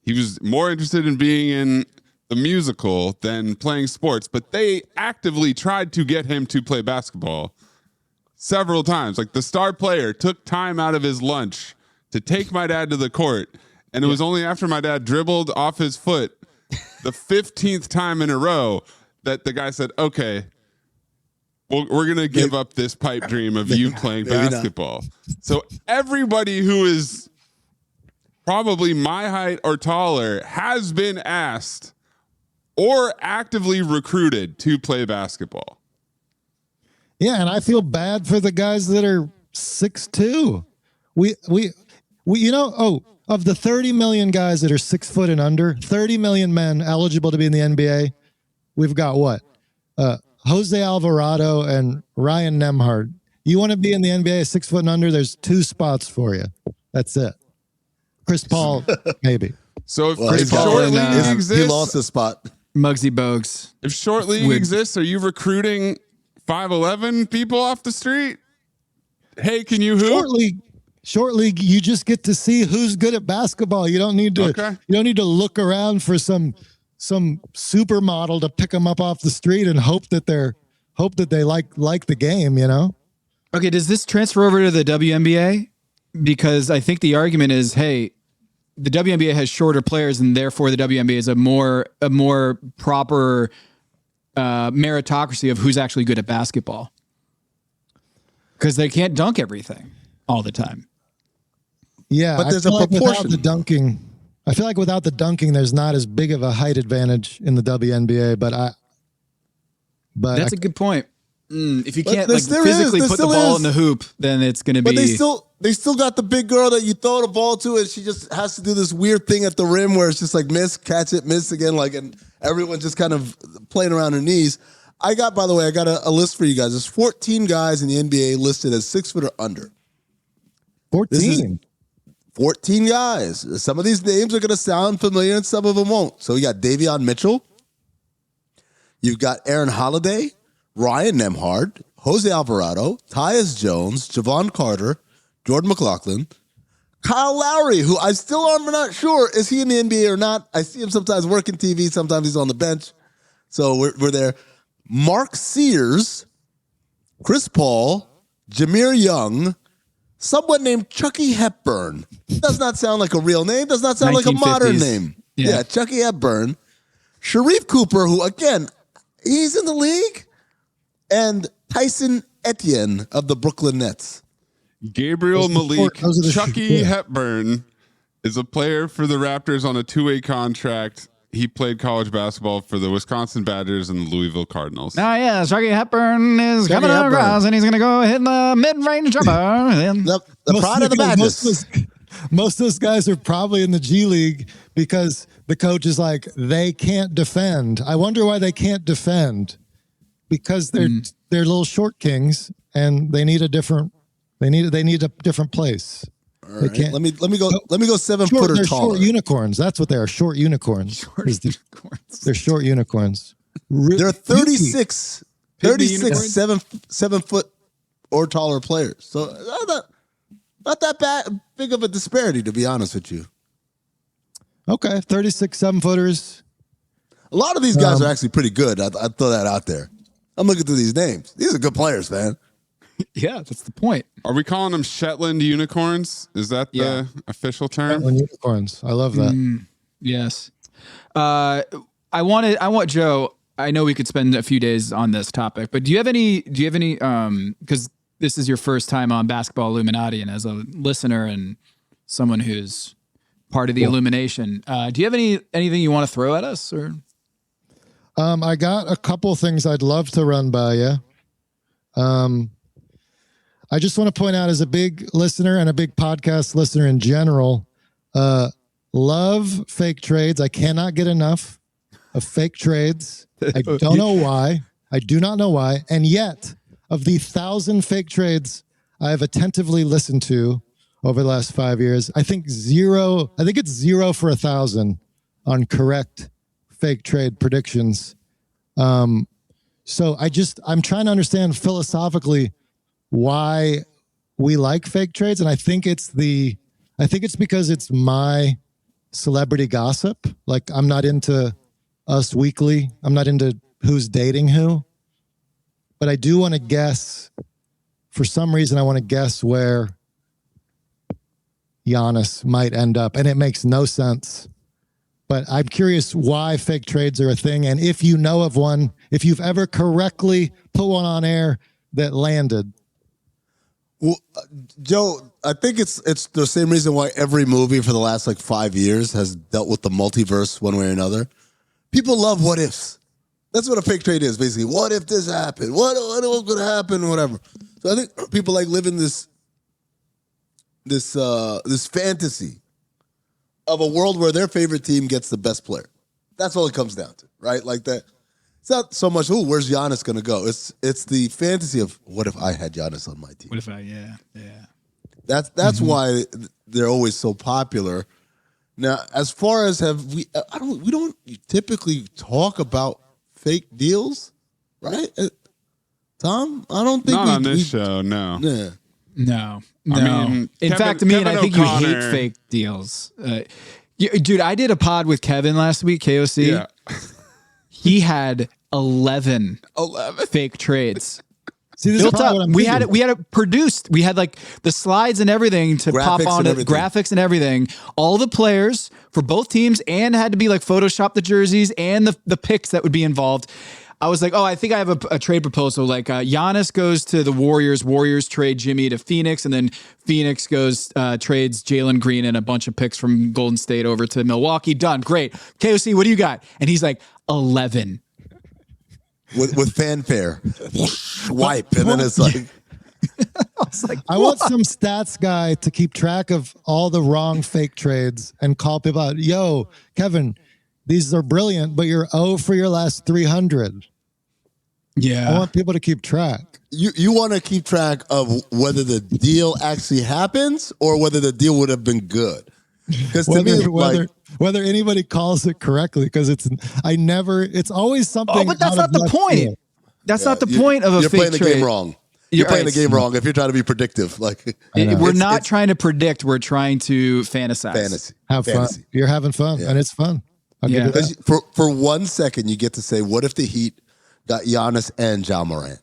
He was more interested in being in the musical than playing sports, but they actively tried to get him to play basketball several times. Like the star player took time out of his lunch to take my dad to the court, and it was only after my dad dribbled off his foot the 15th time in a row that the guy said, okay, well, we're going to give up this pipe dream of you playing basketball. So everybody who is probably my height or taller has been asked or actively recruited to play basketball. Yeah, and I feel bad for the guys that are 6'2". Of the 30 million guys that are 6 foot and under, 30 million men eligible to be in the NBA, we've got what? Jose Alvarado and Ryan Nembhard. You want to be in the NBA 6 foot and under, there's 2 spots for you. That's it. Chris Paul, maybe. So if short league exists, he lost his spot. Muggsy Bogues. If short league exists, are you recruiting 5'11" people off the street? Hey, can you hoop? Short league, you just get to see who's good at basketball. You don't need to. Okay. You don't need to look around for some supermodel to pick them up off the street and hope that they like the game. Okay, does this transfer over to the WNBA? Because I think the argument is, hey, the WNBA has shorter players, and therefore the WNBA is a more proper meritocracy of who's actually good at basketball. Because they can't dunk everything all the time. Yeah, but there's a proportion. proportion. I feel like without the dunking, there's not as big of a height advantage in the WNBA. But that's a good point. If you can't physically put the ball in the hoop, then it's going to be. But they still got the big girl that you throw the ball to, and she just has to do this weird thing at the rim where it's just like miss, catch it, miss again, and everyone's just kind of playing around her knees. I got a list for you guys. There's 14 guys in the NBA listed as 6 foot or under. 14. 14 guys. Some of these names are going to sound familiar and some of them won't. So you got Davion Mitchell. You've got Aaron Holiday, Ryan Nembhard, Jose Alvarado, Tyus Jones, Javon Carter, Jordan McLaughlin, Kyle Lowry, who I still am not sure, is he in the NBA or not? I see him sometimes working TV, sometimes he's on the bench. So we're there. Mark Sears, Chris Paul, Jameer Young, someone named Chucky Hepburn. Does not sound like a real name. Does not sound like a modern name. Yeah, Chucky Hepburn. Sharif Cooper, who, again, he's in the league. And Tyson Etienne of the Brooklyn Nets. Gabriel Malik. Chucky Hepburn is a player for the Raptors on a 2-way contract. He played college basketball for the Wisconsin Badgers and the Louisville Cardinals. Oh, yeah. Chucky Hepburn is coming across, and he's going to go hit the mid-range jumper. the pride of the Badgers. Most of those guys are probably in the G League because the coach is like, they can't defend. I wonder why they can't defend. Because they're little short kings, and they need a different They need a different place. All right. Let me go 7 foot or they're taller. Short unicorns. That's what they are. Short unicorns. They're short unicorns. They're 36 7 foot or taller players. So not that big of a disparity, to be honest with you. Okay, 36 7-footers. A lot of these guys are actually pretty good. I'd throw that out there. I'm looking through these names. These are good players, man. Yeah, that's the point. Are we calling them Shetland unicorns? Is that the official term? Shetland unicorns. I love that. Yes. I want Joe. I know we could spend a few days on this topic, but do you have any, because this is your first time on Basketball Illuminati, and as a listener and someone who's part of the Illumination, do you have anything you want to throw at us? Or I got a couple things I'd love to run by you. I just want to point out, as a big listener and a big podcast listener in general, love fake trades. I cannot get enough of fake trades. I don't know why. I do not know why. And yet, of the 1,000 fake trades I have attentively listened to over the last 5 years, I think it's 0 for 1,000 on correct fake trade predictions. So I'm trying to understand philosophically why we like fake trades. And I think it's because it's my celebrity gossip. Like, I'm not into Us Weekly. I'm not into who's dating who, but I do want to guess. For some reason, I want to guess where Giannis might end up, and it makes no sense. But I'm curious why fake trades are a thing, and if you know of one, if you've ever correctly put one on air that landed. Well, Joe, I think it's the same reason why every movie for the last 5 years has dealt with the multiverse one way or another. People love what ifs. That's what a fake trade is, basically. What if this happened? What was going to happen? Whatever. So I think people like living this fantasy of a world where their favorite team gets the best player. That's all it comes down to, right? Like that. It's not so much, where's Giannis going to go? It's the fantasy of, what if I had Giannis on my team? What if I, yeah. That's why they're always so popular. Now, as far as we don't typically talk about fake deals, right? Tom, I don't think not on this show. No. Yeah. No. I mean, in fact, I think you hate fake deals. Dude, I did a pod with Kevin last week, KOC. Yeah. He had 11 fake trades. See, this built up. We had it produced. We had the slides and everything to pop on it, graphics and everything. All the players for both teams, and had to be Photoshop the jerseys and the picks that would be involved. I was like, I think I have a trade proposal. Giannis goes to the Warriors. Warriors trade Jimmy to Phoenix, and then Phoenix trades Jalen Green and a bunch of picks from Golden State over to Milwaukee. Done. Great. KOC, what do you got? And he's like, 11. With fanfare. Swipe. And then it's like... I want some stats guy to keep track of all the wrong fake trades and call people out. Yo, Kevin, these are brilliant, but you're 0 for your last 300. Yeah. I want people to keep track. You want to keep track of whether the deal actually happens or whether the deal would have been good. Because to me, whether anybody calls it correctly, because it's always something. Oh, but that's not the point. That's not the point of a fake trade. You're playing the game wrong. You're playing the game wrong if you're trying to be predictive. Like we're not trying to predict. We're trying to fantasize. Fantasy. Have fun. You're having fun, and it's fun. I'll give you that. For 1 second, you get to say, "What if the Heat got Giannis and Ja Morant?"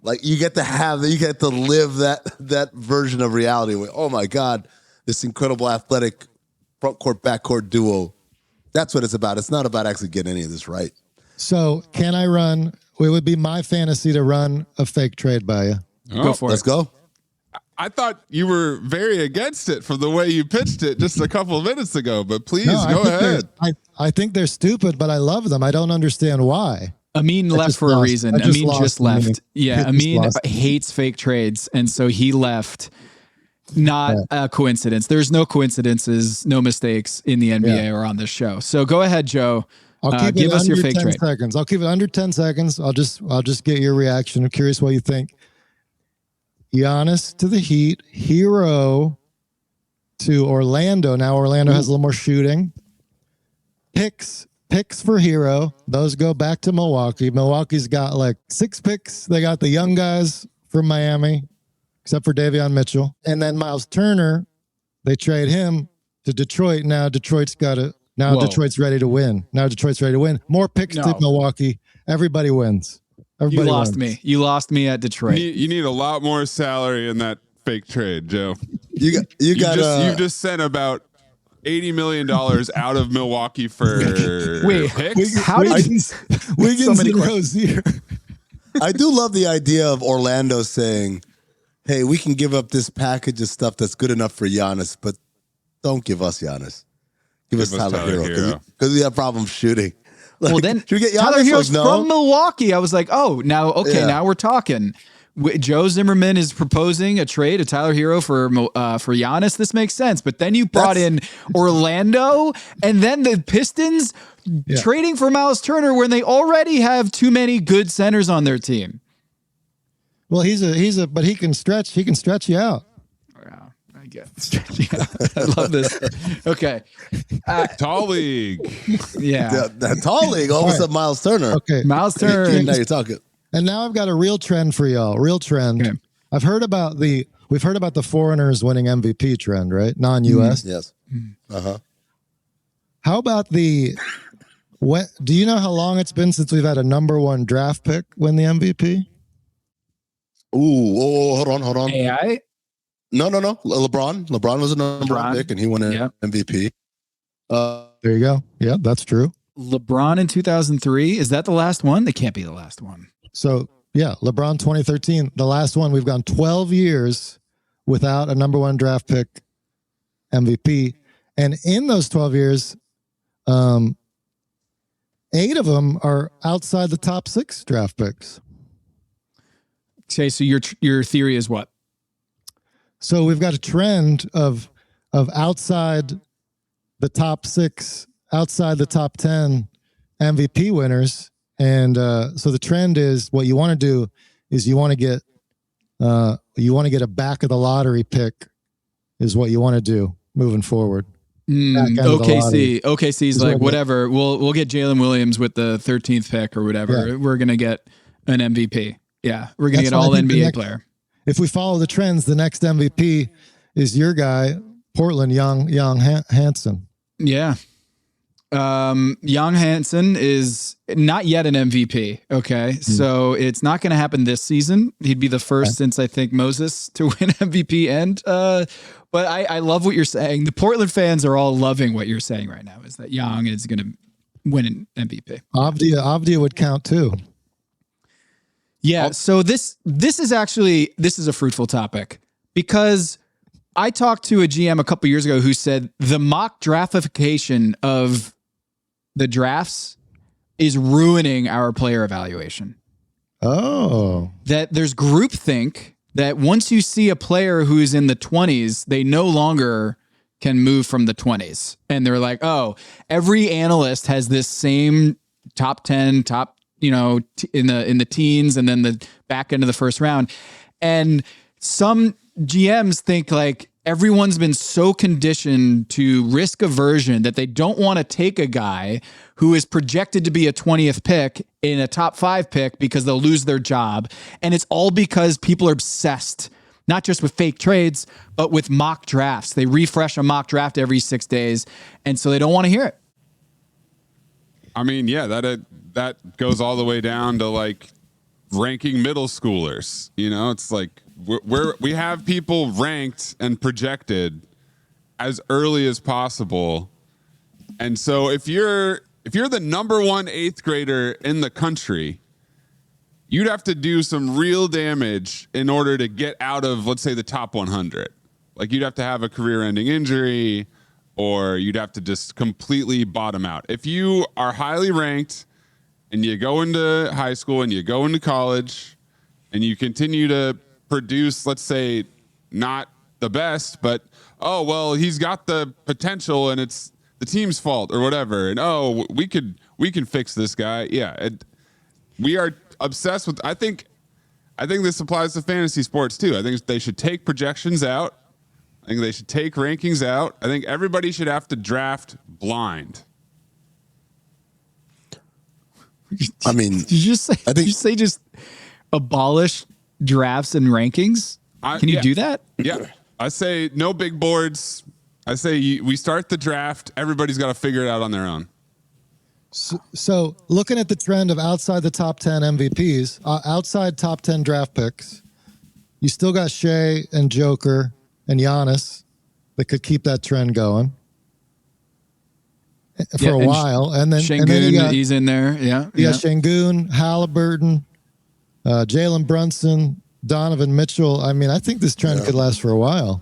Like you get to live that version of reality. Where, oh my God, this incredible athletic front court, back court duo. That's what it's about. It's not about actually getting any of this right. So can I run? It would be my fantasy to run a fake trade by you. Go for it. Let's go. I thought you were very against it from the way you pitched it just a couple of minutes ago, but please go ahead. I think they're stupid, but I love them. I don't understand why. Amin left for a reason. Amin just left. Yeah, Amin hates fake trades, and so he left. Not a coincidence. There's no coincidences, no mistakes in the NBA or on this show. So go ahead, Joe. Give us your fake trade. Seconds. I'll keep it under 10 seconds. I'll just get your reaction. I'm curious what you think. Giannis to the Heat, Hero to Orlando. Now Orlando has a little more shooting. Picks for Hero. Those go back to Milwaukee. Milwaukee's got like 6 picks. They got the young guys from Miami, except for Davion Mitchell. And then Miles Turner, they trade him to Detroit. Now Detroit's ready to win. More picks to Milwaukee. Everybody wins. You lost me. You lost me at Detroit. You need a lot more salary in that fake trade, Joe. You've just sent about $80 million out of Milwaukee for picks. How did Wiggins and Rozier? I do love the idea of Orlando saying, "Hey, we can give up this package of stuff that's good enough for Giannis, but don't give us Giannis. Give us Tyler Hero because we have problems shooting." Like, well, then should we get Giannis? Tyler Hero's no. from Milwaukee. I was like, oh, now we're talking. Joe Zimmerman is proposing a trade of Tyler Hero for Giannis. This makes sense. But then you brought in Orlando and then the Pistons trading for Miles Turner when they already have too many good centers on their team. Well, but he can stretch you out. I guess. I love this. Okay. Tall league. Yeah. The tall league. All of a sudden, Miles Turner. Okay. Miles Turner. Now you're talking. And now I've got a real trend for y'all. Real trend. Okay. We've heard about the foreigners winning MVP trend, right? Non-US. Yes. Uh-huh. How about do you know how long it's been since we've had a number 1 draft pick win the MVP? Ooh, hold on. AI? No. LeBron was a number 1 pick, and he won an MVP. There you go. Yeah, that's true. LeBron in 2003. Is that the last one? They can't be the last one. So, yeah, LeBron 2013, the last one. We've gone 12 years without a number 1 draft pick MVP. And in those 12 years, 8 of them are outside the top 6 draft picks. Okay, so your theory is what? So we've got a trend of outside the top 6, outside the top 10 MVP winners. And so the trend is what you want to do is you want to get a back of the lottery pick is what you want to do moving forward. OKC's like, whatever. We'll get Jalen Williams with the 13th pick or whatever. Yeah. We're gonna get an MVP. Yeah, we're gonna get all NBA player. If we follow the trends, the next MVP is your guy, Portland, Young Hansen. Yeah. Young Hansen is not yet an MVP. Okay. So it's not going to happen this season. He'd be the first since I think Moses to win MVP. But I love what you're saying. The Portland fans are all loving what you're saying right now is that Young is going to win an MVP. Avdia would count too. Yeah. So this is a fruitful topic because I talked to a GM a couple years ago who said the mock draftification of the drafts is ruining our player evaluation. Oh. That there's groupthink that once you see a player who's in the 20s, they no longer can move from the 20s. And they're like, oh, every analyst has this same top 10, in the teens and then the back end of the first round. And some GMs think like everyone's been so conditioned to risk aversion that they don't want to take a guy who is projected to be a 20th pick in a top 5 pick because they'll lose their job. And it's all because people are obsessed, not just with fake trades, but with mock drafts. They refresh a mock draft every 6 days. And so they don't want to hear it. I mean, yeah, that goes all the way down to like ranking middle schoolers. You know, it's like we have people ranked and projected as early as possible. And so if you're the number 1 8th grader in the country, you'd have to do some real damage in order to get out of, let's say, the top 100. Like you'd have to have a career-ending injury, or you'd have to just completely bottom out. If you are highly ranked and you go into high school and you go into college and you continue to produce, let's say, not the best, but, oh, well, he's got the potential and it's the team's fault or whatever. And, oh, we can fix this guy. Yeah. We are obsessed with, I think this applies to fantasy sports too. I think they should take projections out. I think they should take rankings out. I think everybody should have to draft blind. I mean, did you say just abolish drafts and rankings? Can you do that? Yeah. I say no big boards. I say we start the draft. Everybody's got to figure it out on their own. So looking at the trend of outside the top 10 MVPs, outside top 10 draft picks, you still got Shea and Joker and Giannis that could keep that trend going for a while. And then Şengün, he's in there. Yeah. Şengün, Halliburton, Jalen Brunson, Donovan Mitchell. I mean, I think this trend could last for a while.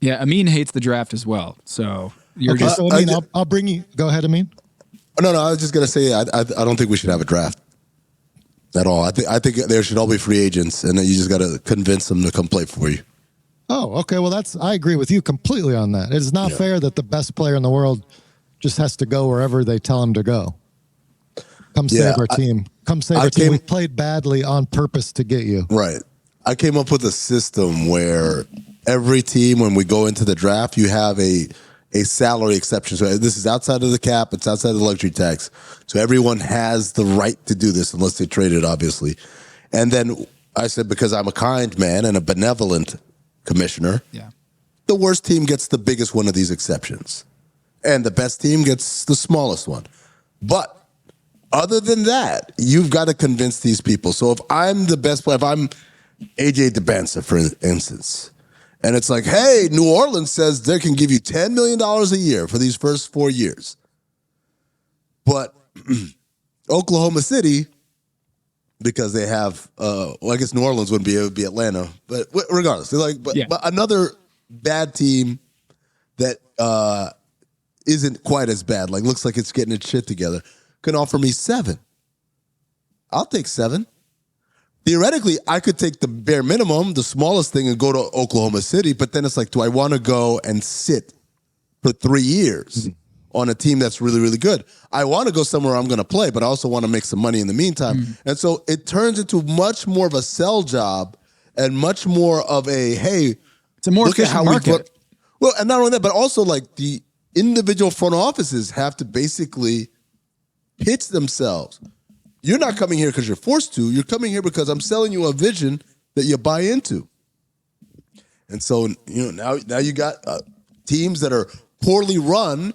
Yeah, Amin hates the draft as well. So you're So Amin, I'll bring you. Go ahead, Amin. No, I was just gonna say I don't think we should have a draft at all. I think there should all be free agents, and then you just got to convince them to come play for you. Oh, okay. Well, I agree with you completely on that. It is not fair that the best player in the world just has to go wherever they tell him to go. Come save our team. Come save our team. We played badly on purpose to get you. Right. I came up with a system where every team, when we go into the draft, you have a salary exception. So this is outside of the cap. It's outside of the luxury tax. So everyone has the right to do this unless they trade it, obviously. And then I said, because I'm a kind man and a benevolent commissioner, the worst team gets the biggest one of these exceptions. And the best team gets the smallest one. But other than that, you've got to convince these people. So if I'm the best player, if I'm AJ DeBanza, for instance, and it's like, hey, New Orleans says they can give you $10 million a year for these first 4 years. But Oklahoma City, because they have, I guess New Orleans wouldn't be, it would be Atlanta. But regardless, they're like, but another bad team that isn't quite as bad, like looks like it's getting its shit together, can offer me 7. I'll take 7. Theoretically, I could take the bare minimum, the smallest thing, and go to Oklahoma City. But then it's like, do I want to go and sit for 3 years on a team that's really, really good? I want to go somewhere I'm going to play, but I also want to make some money in the meantime. And so it turns into much more of a sell job and much more of a, hey, it's a more efficient market. Well, and not only that, but also like the individual front offices have to basically pitch themselves. You're not coming here because you're forced to. You're coming here because I'm selling you a vision that you buy into. And so, now you got teams that are poorly run,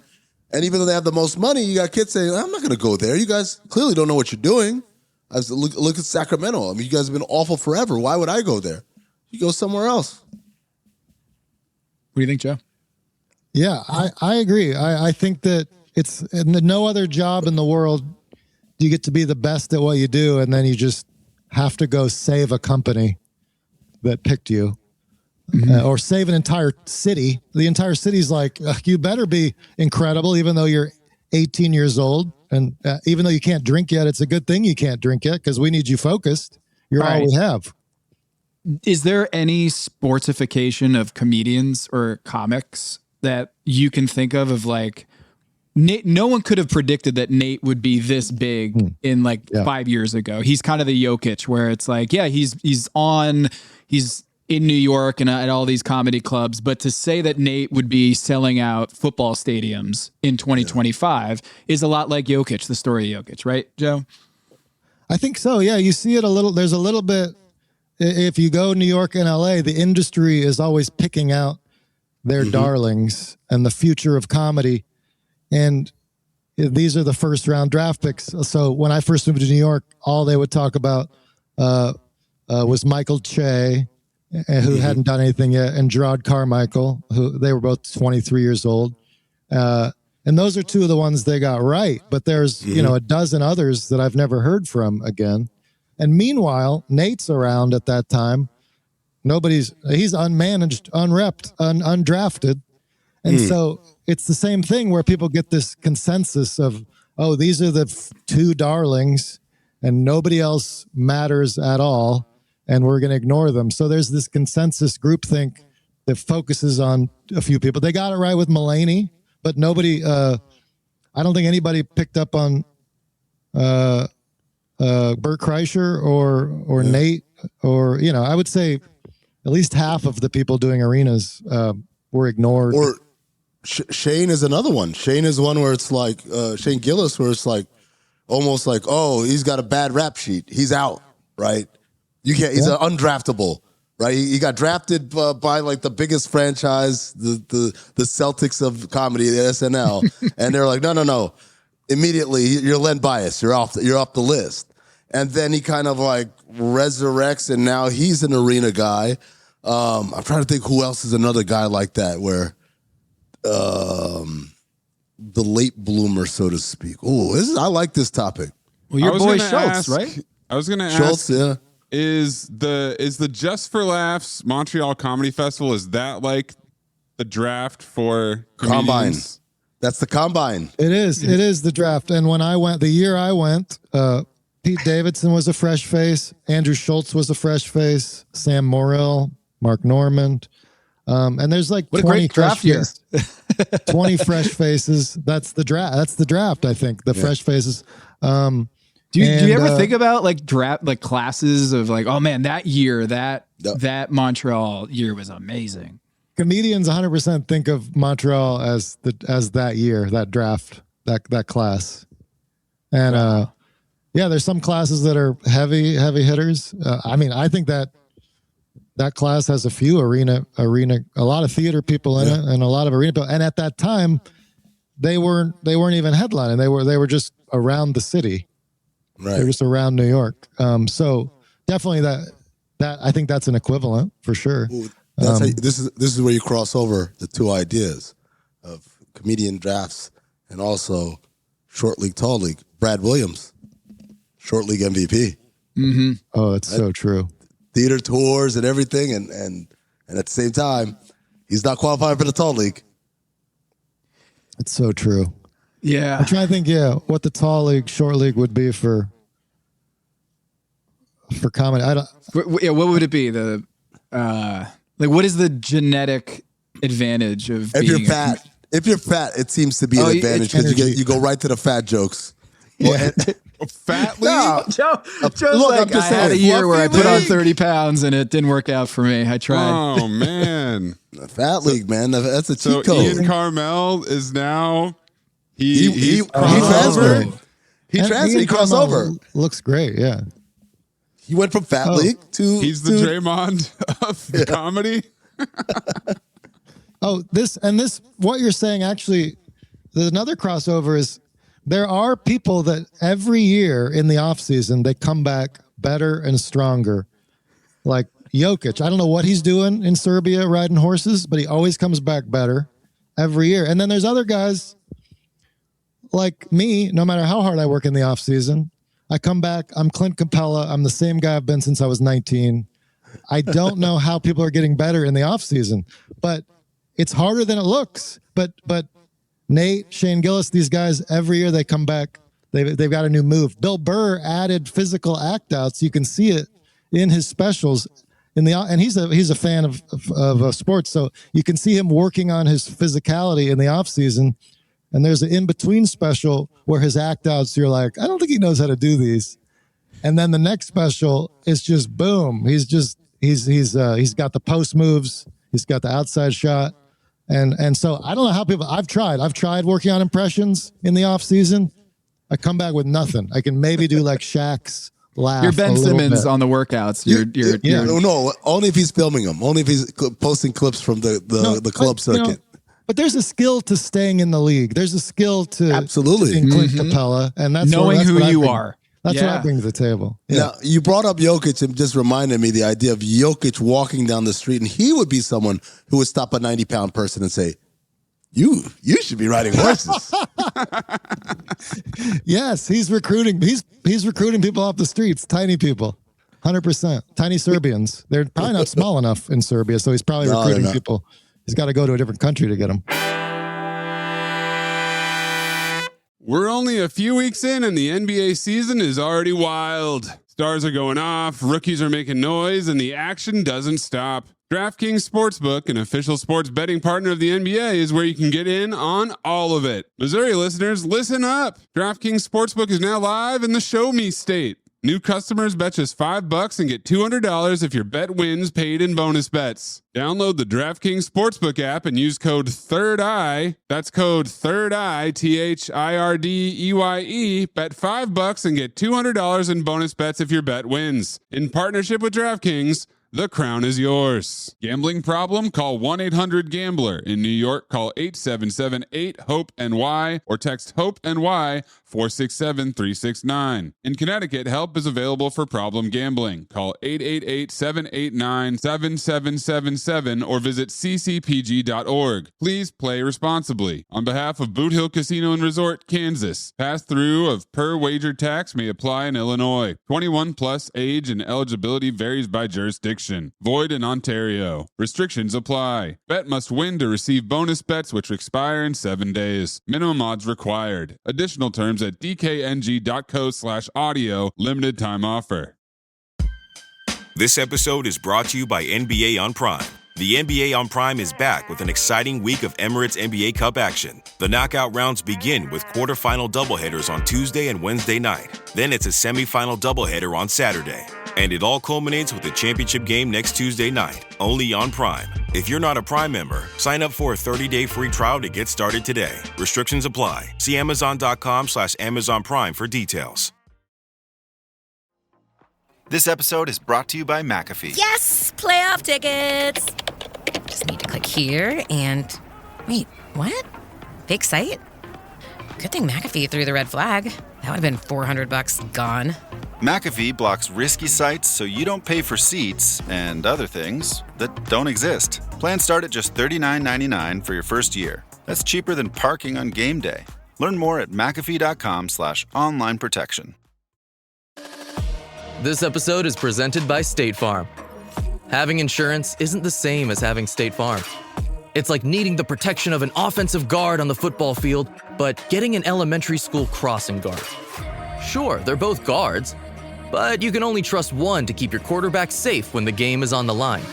and even though they have the most money, you got kids saying, I'm not going to go there. You guys clearly don't know what you're doing. Look at Sacramento. I mean, you guys have been awful forever. Why would I go there? You go somewhere else. What do you think, Joe? Yeah, I agree. I think that it's no other job in the world you get to be the best at what you do, and then you just have to go save a company that picked you, or save an entire city. The entire city's like, you better be incredible, even though you're 18 years old, and even though you can't drink yet, it's a good thing you can't drink yet because we need you focused. You're all we have. Is there any sportsification of comedians or comics that you can think of like, Nate, no one could have predicted that Nate would be this big in 5 years ago. He's kind of the Jokic where it's like, he's in New York and at all these comedy clubs. But to say that Nate would be selling out football stadiums in 2025 is a lot like Jokic, the story of Jokic, right, Joe? I think so. Yeah, you see it a little. There's a little bit. If you go New York and LA, the industry is always picking out their darlings and the future of comedy. And these are the first round draft picks. So when I first moved to New York, all they would talk about was Michael Che, who hadn't done anything yet, and Gerard Carmichael, who they were both 23 years old. And those are two of the ones they got right. But there's, a dozen others that I've never heard from again. And meanwhile, Nate's around at that time. He's unmanaged, unrepped, undrafted. And so it's the same thing where people get this consensus of, oh, these are the two darlings and nobody else matters at all. And we're going to ignore them. So there's this consensus groupthink that focuses on a few people. They got it right with Mulaney, but nobody, I don't think anybody picked up on Bert Kreischer or Nate, or, I would say at least half of the people doing arenas were ignored. Or Shane is another one. Shane is one where it's like, Shane Gillis, where it's like, almost like, oh, he's got a bad rap sheet. He's out, right? You can't. He's undraftable, right? He got drafted by like the biggest franchise, the Celtics of comedy, the SNL, and they're like, no. Immediately, you're Len Bias. You're off the list. And then he kind of like resurrects, and now he's an arena guy. I'm trying to think who else is another guy like that, where the late bloomer, so to speak. Oh, I like this topic. Well, your boy Schultz, right? I was going to ask. Schultz, yeah. Is the Just for Laughs Montreal Comedy Festival, is that like the draft for Combine? comedians? That's the Combine. It is. It is the draft. And when I went, the year I went, Pete Davidson was a fresh face. Andrew Schultz was a fresh face. Sam Morrill, Mark Normand. And there's like what 20 a great draft year. 20 fresh faces. That's the draft. That's the draft, I think. The fresh faces. Do you ever think about like draft, like classes of like, oh man, that year, that Montreal year was amazing. Comedians 100% think of Montreal as that year, that draft, that class. And there's some classes that are heavy hitters. I think that class has a few arena, a lot of theater people in it, and a lot of arena people. And at that time, they weren't even headlining. They were just around the city. Right. They're just around New York. So definitely that I think that's an equivalent for sure. Ooh, this is where you cross over the two ideas of comedian drafts and also short league, tall league. Brad Williams, short league MVP. Mm-hmm. Oh, that's so true. Theater tours and everything, and at the same time, he's not qualified for the tall league. It's so true. Yeah. I'm trying to think, what the tall league, short league would be for comedy. What would it be? What is the genetic advantage of being you're fat? If you're fat, it seems to be an advantage because you go right to the fat jokes. Fat league? No. Joe's like, I had a year where I put on 30 pounds and it didn't work out for me. I tried. Oh, man. Fat league, man. That's a cheat code. Ian Carmel is now... He transferred. He crossed over. Looks great, yeah. He went from Fat League to... He's the Draymond of comedy. What you're saying, actually, there's another crossover is there are people that every year in the offseason, they come back better and stronger. Like Jokic. I don't know what he's doing in Serbia riding horses, but he always comes back better every year. And then there's other guys like me, no matter how hard I work in the offseason, I come back, I'm Clint Capella. I'm the same guy I've been since I was 19. I don't know how people are getting better in the offseason, but it's harder than it looks. But Nate, Shane Gillis, these guys, every year they come back, they've got a new move. Bill Burr added physical act outs. You can see it in his specials. And he's a fan of sports, so you can see him working on his physicality in the offseason. And there's an in-between special where his act outs, you're like, I don't think he knows how to do these. And then the next special is just boom. He's He's got the post moves. He's got the outside shot. And so I don't know how people, I've tried working on impressions in the off season. I come back with nothing. I can maybe do like Shaq's laugh. You're Ben Simmons on the workouts. No, only if he's filming them. Only if he's posting clips from the club circuit. But there's a skill to staying in the league. There's a skill to absolutely being Clint Capella, and that's knowing that's who you are. That's what I bring to the table. Yeah. Now, you brought up Jokic and just reminded me the idea of Jokic walking down the street, and he would be someone who would stop a 90-pound person and say, You should be riding horses. Yes, he's recruiting. He's recruiting people off the streets, tiny people, 100%. Tiny Serbians. They're probably not small enough in Serbia, so he's probably recruiting people. He's got to go to a different country to get them. We're only a few weeks in and the NBA season is already wild. Stars are going off, rookies are making noise, and the action doesn't stop. DraftKings Sportsbook, an official sports betting partner of the NBA, is where you can get in on all of it. Missouri listeners, listen up. DraftKings Sportsbook is now live in the Show Me state. New customers bet just $5 and get $200 if your bet wins paid in bonus bets. Download the DraftKings Sportsbook app and use code THIRDEYE. That's code THIRDEYE, THIRDEYE. Bet $5 and get $200 in bonus bets if your bet wins. In partnership with DraftKings, the crown is yours. Gambling problem? Call 1-800-GAMBLER. In New York, call 877-8-HOPE-NY or text HOPE-NY 467-369. In Connecticut, help is available for problem gambling. Call 888-789-7777 or visit ccpg.org. Please play responsibly. On behalf of Boot Hill Casino and Resort, Kansas, pass-through of per-wager tax may apply in Illinois. 21 plus age and eligibility varies by jurisdiction. Void in Ontario. Restrictions apply. Bet must win to receive bonus bets which expire in 7 days. Minimum odds required. Additional terms at dkng.co/audio. Limited time offer. This episode is brought to you by NBA on Prime. The NBA on Prime is back with an exciting week of Emirates NBA Cup action. The knockout rounds begin with quarterfinal doubleheaders on Tuesday and Wednesday night. Then it's a semifinal doubleheader on Saturday. And it all culminates with the championship game next Tuesday night, only on Prime. If you're not a Prime member, sign up for a 30-day free trial to get started today. Restrictions apply. See Amazon.com/Amazon Prime for details. This episode is brought to you by McAfee. Yes! Playoff tickets! Just need to click here and... Wait, what? Fake site? Good thing McAfee threw the red flag. That would have been $400 gone. McAfee blocks risky sites so you don't pay for seats and other things that don't exist. Plans start at just $39.99 for your first year. That's cheaper than parking on game day. Learn more at McAfee.com/online protection. This episode is presented by State Farm. Having insurance isn't the same as having State Farm. It's like needing the protection of an offensive guard on the football field, but getting an elementary school crossing guard. Sure, they're both guards, but you can only trust one to keep your quarterback safe when the game is on the line.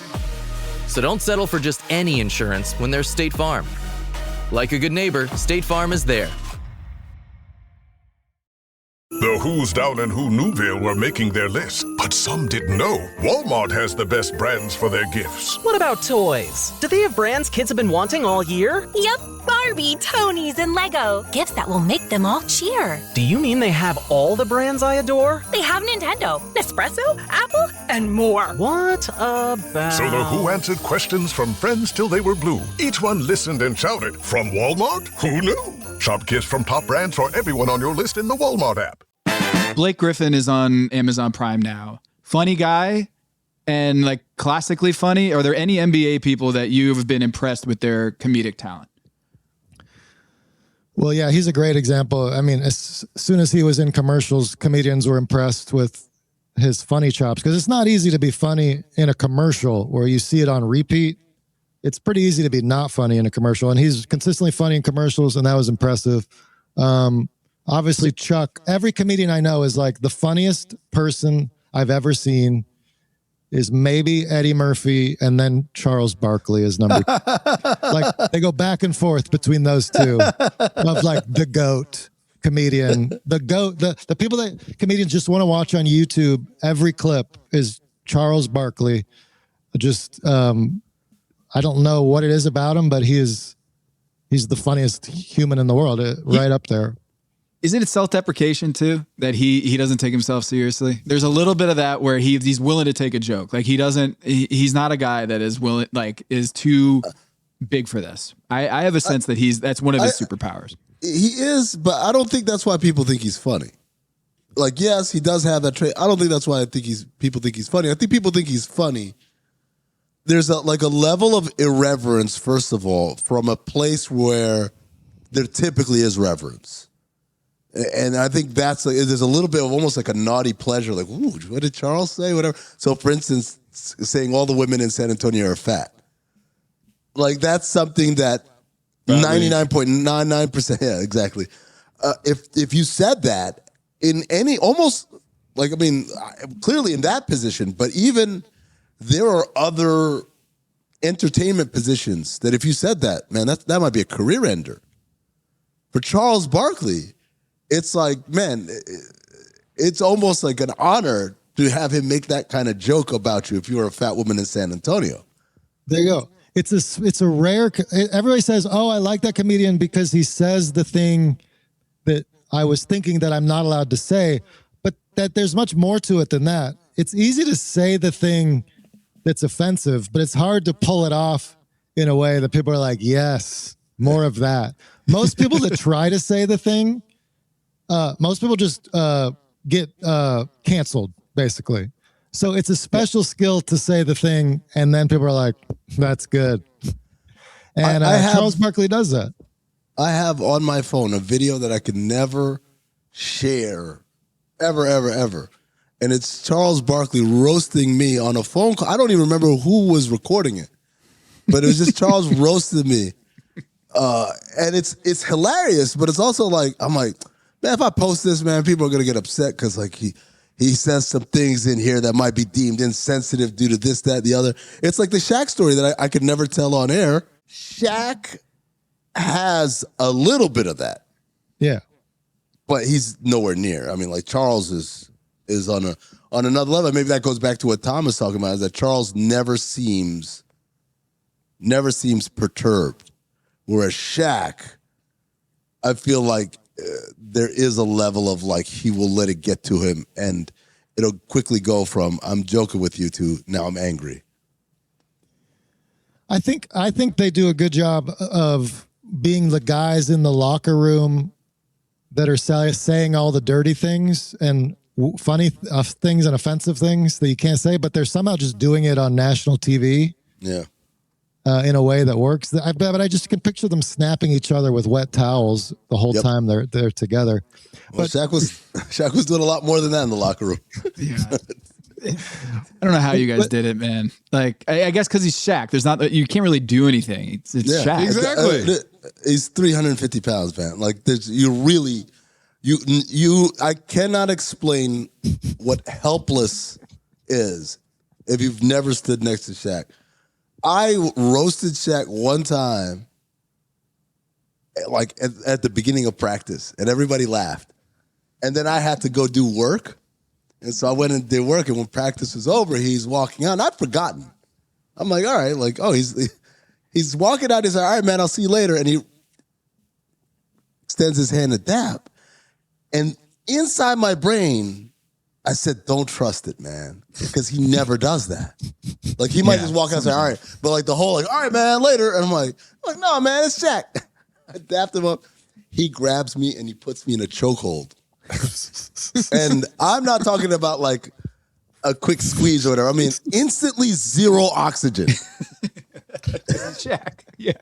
So don't settle for just any insurance when there's State Farm. Like a good neighbor, State Farm is there. The Who's down in Who Newville were making their list, but some didn't know Walmart has the best brands for their gifts. What about toys? Do they have brands kids have been wanting all year? Yep, Barbie, Tony's, and Lego. Gifts that will make them all cheer. Do you mean they have all the brands I adore? They have Nintendo, Nespresso, Apple, and more. What about... So the Who answered questions from friends till they were blue. Each one listened and shouted, from Walmart? Who knew? Shop gifts from top brands for everyone on your list in the Walmart app. Blake Griffin is on Amazon Prime now. Funny guy and like classically funny. Are there any NBA people that you've been impressed with their comedic talent? Well, yeah, he's a great example. I mean, as soon as he was in commercials, comedians were impressed with his funny chops because it's not easy to be funny in a commercial where you see it on repeat. It's pretty easy to be not funny in a commercial, and he's consistently funny in commercials, and that was impressive. Obviously, Chuck, every comedian I know is like the funniest person I've ever seen is maybe Eddie Murphy, and then Charles Barkley is number two. Like they go back and forth between those two of like the GOAT comedian. The GOAT, the people that comedians just want to watch on YouTube, every clip is Charles Barkley Just I don't know what it is about him, but he's the funniest human in the world, right up there. Isn't it self-deprecation too, that he doesn't take himself seriously? There's a little bit of that where he's willing to take a joke. Like he's not a guy that is willing, like is too big for this. I have a sense that that's one of his superpowers. He is, but I don't think that's why people think he's funny. Like, yes, he does have that trait. I don't think that's why people think he's funny. I think people think he's funny. There's a level of irreverence, first of all, from a place where there typically is reverence. And I think there's a little bit of almost like a naughty pleasure, like, ooh, what did Charles say? Whatever. So, for instance, saying all the women in San Antonio are fat. Like, that's something that 99.99%, yeah, exactly. If you said that in any, almost, like, I mean, clearly in that position, but even there are other entertainment positions that if you said that, man, that might be a career ender. For Charles Barkley, it's like, man, it's almost like an honor to have him make that kind of joke about you if you were a fat woman in San Antonio. There you go. It's a rare. Everybody says, "Oh, I like that comedian because he says the thing that I was thinking that I'm not allowed to say." But that there's much more to it than that. It's easy to say the thing that's offensive, but it's hard to pull it off in a way that people are like, "Yes, more of that." Most people that try to say the thing. Most people just get canceled, basically. So it's a special skill to say the thing, and then people are like, that's good. And Charles Barkley does that. I have on my phone a video that I could never share, ever, ever, ever. And it's Charles Barkley roasting me on a phone call. I don't even remember who was recording it, but it was just Charles roasted me. And it's hilarious, but it's also like, I'm like, man, if I post this, man, people are going to get upset because like he says some things in here that might be deemed insensitive due to this, that, the other. It's like the Shaq story that I could never tell on air. Shaq has a little bit of that. Yeah. But he's nowhere near. I mean, like Charles is on another level. Maybe that goes back to what Tom was talking about, is that Charles never seems perturbed. Whereas Shaq, I feel like there is a level of like he will let it get to him and it'll quickly go from I'm joking with you to now I'm angry. I think they do a good job of being the guys in the locker room that are saying all the dirty things and funny things and offensive things that you can't say, but they're somehow just doing it on national TV. Yeah. In a way that works. But I just can picture them snapping each other with wet towels the whole time they're together. Well, but Shaq was doing a lot more than that in the locker room. Yeah. I don't know how you guys did it, man. Like, I guess because he's Shaq. There's not, you can't really do anything. It's Shaq. Exactly. He's 350 pounds, man. Like, I cannot explain what helpless is if you've never stood next to Shaq. I roasted Shaq one time, like at the beginning of practice, and everybody laughed. And then I had to go do work. And so I went and did work, and when practice was over, he's walking out. And I'd forgotten. I'm like, all right, like, oh, he's walking out. He's like, all right, man, I'll see you later. And he extends his hand to dap. And inside my brain, I said, don't trust it, man, because he never does that. Like, he might just walk out and say, all right. But, like, the whole, like, all right, man, later. And I'm like, no, man, it's Shaq. I dapped him up. He grabs me, and he puts me in a chokehold. And I'm not talking about, like, a quick squeeze or whatever. I mean, instantly zero oxygen. Shaq, yeah.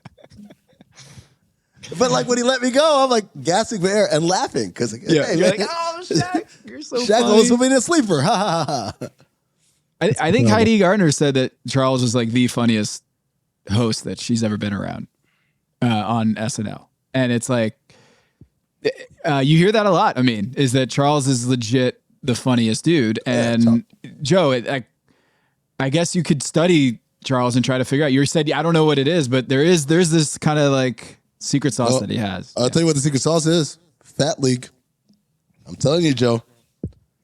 But, like, when he let me go, I'm, like, gasping for air and laughing. Because, hey, you're man, like, oh, Shaq, you're so Shaq funny. almost put me in a sleeper. Ha, ha, ha, ha. I think Heidi Gardner said that Charles was, like, the funniest host that she's ever been around on SNL. And it's like, you hear that a lot. I mean, is that Charles is legit the funniest dude. And Joe, I guess you could study Charles and try to figure out. You said, I don't know what it is, but there's this kind of like secret sauce that he has. I'll tell you what the secret sauce is. Fat League. I'm telling you, Joe.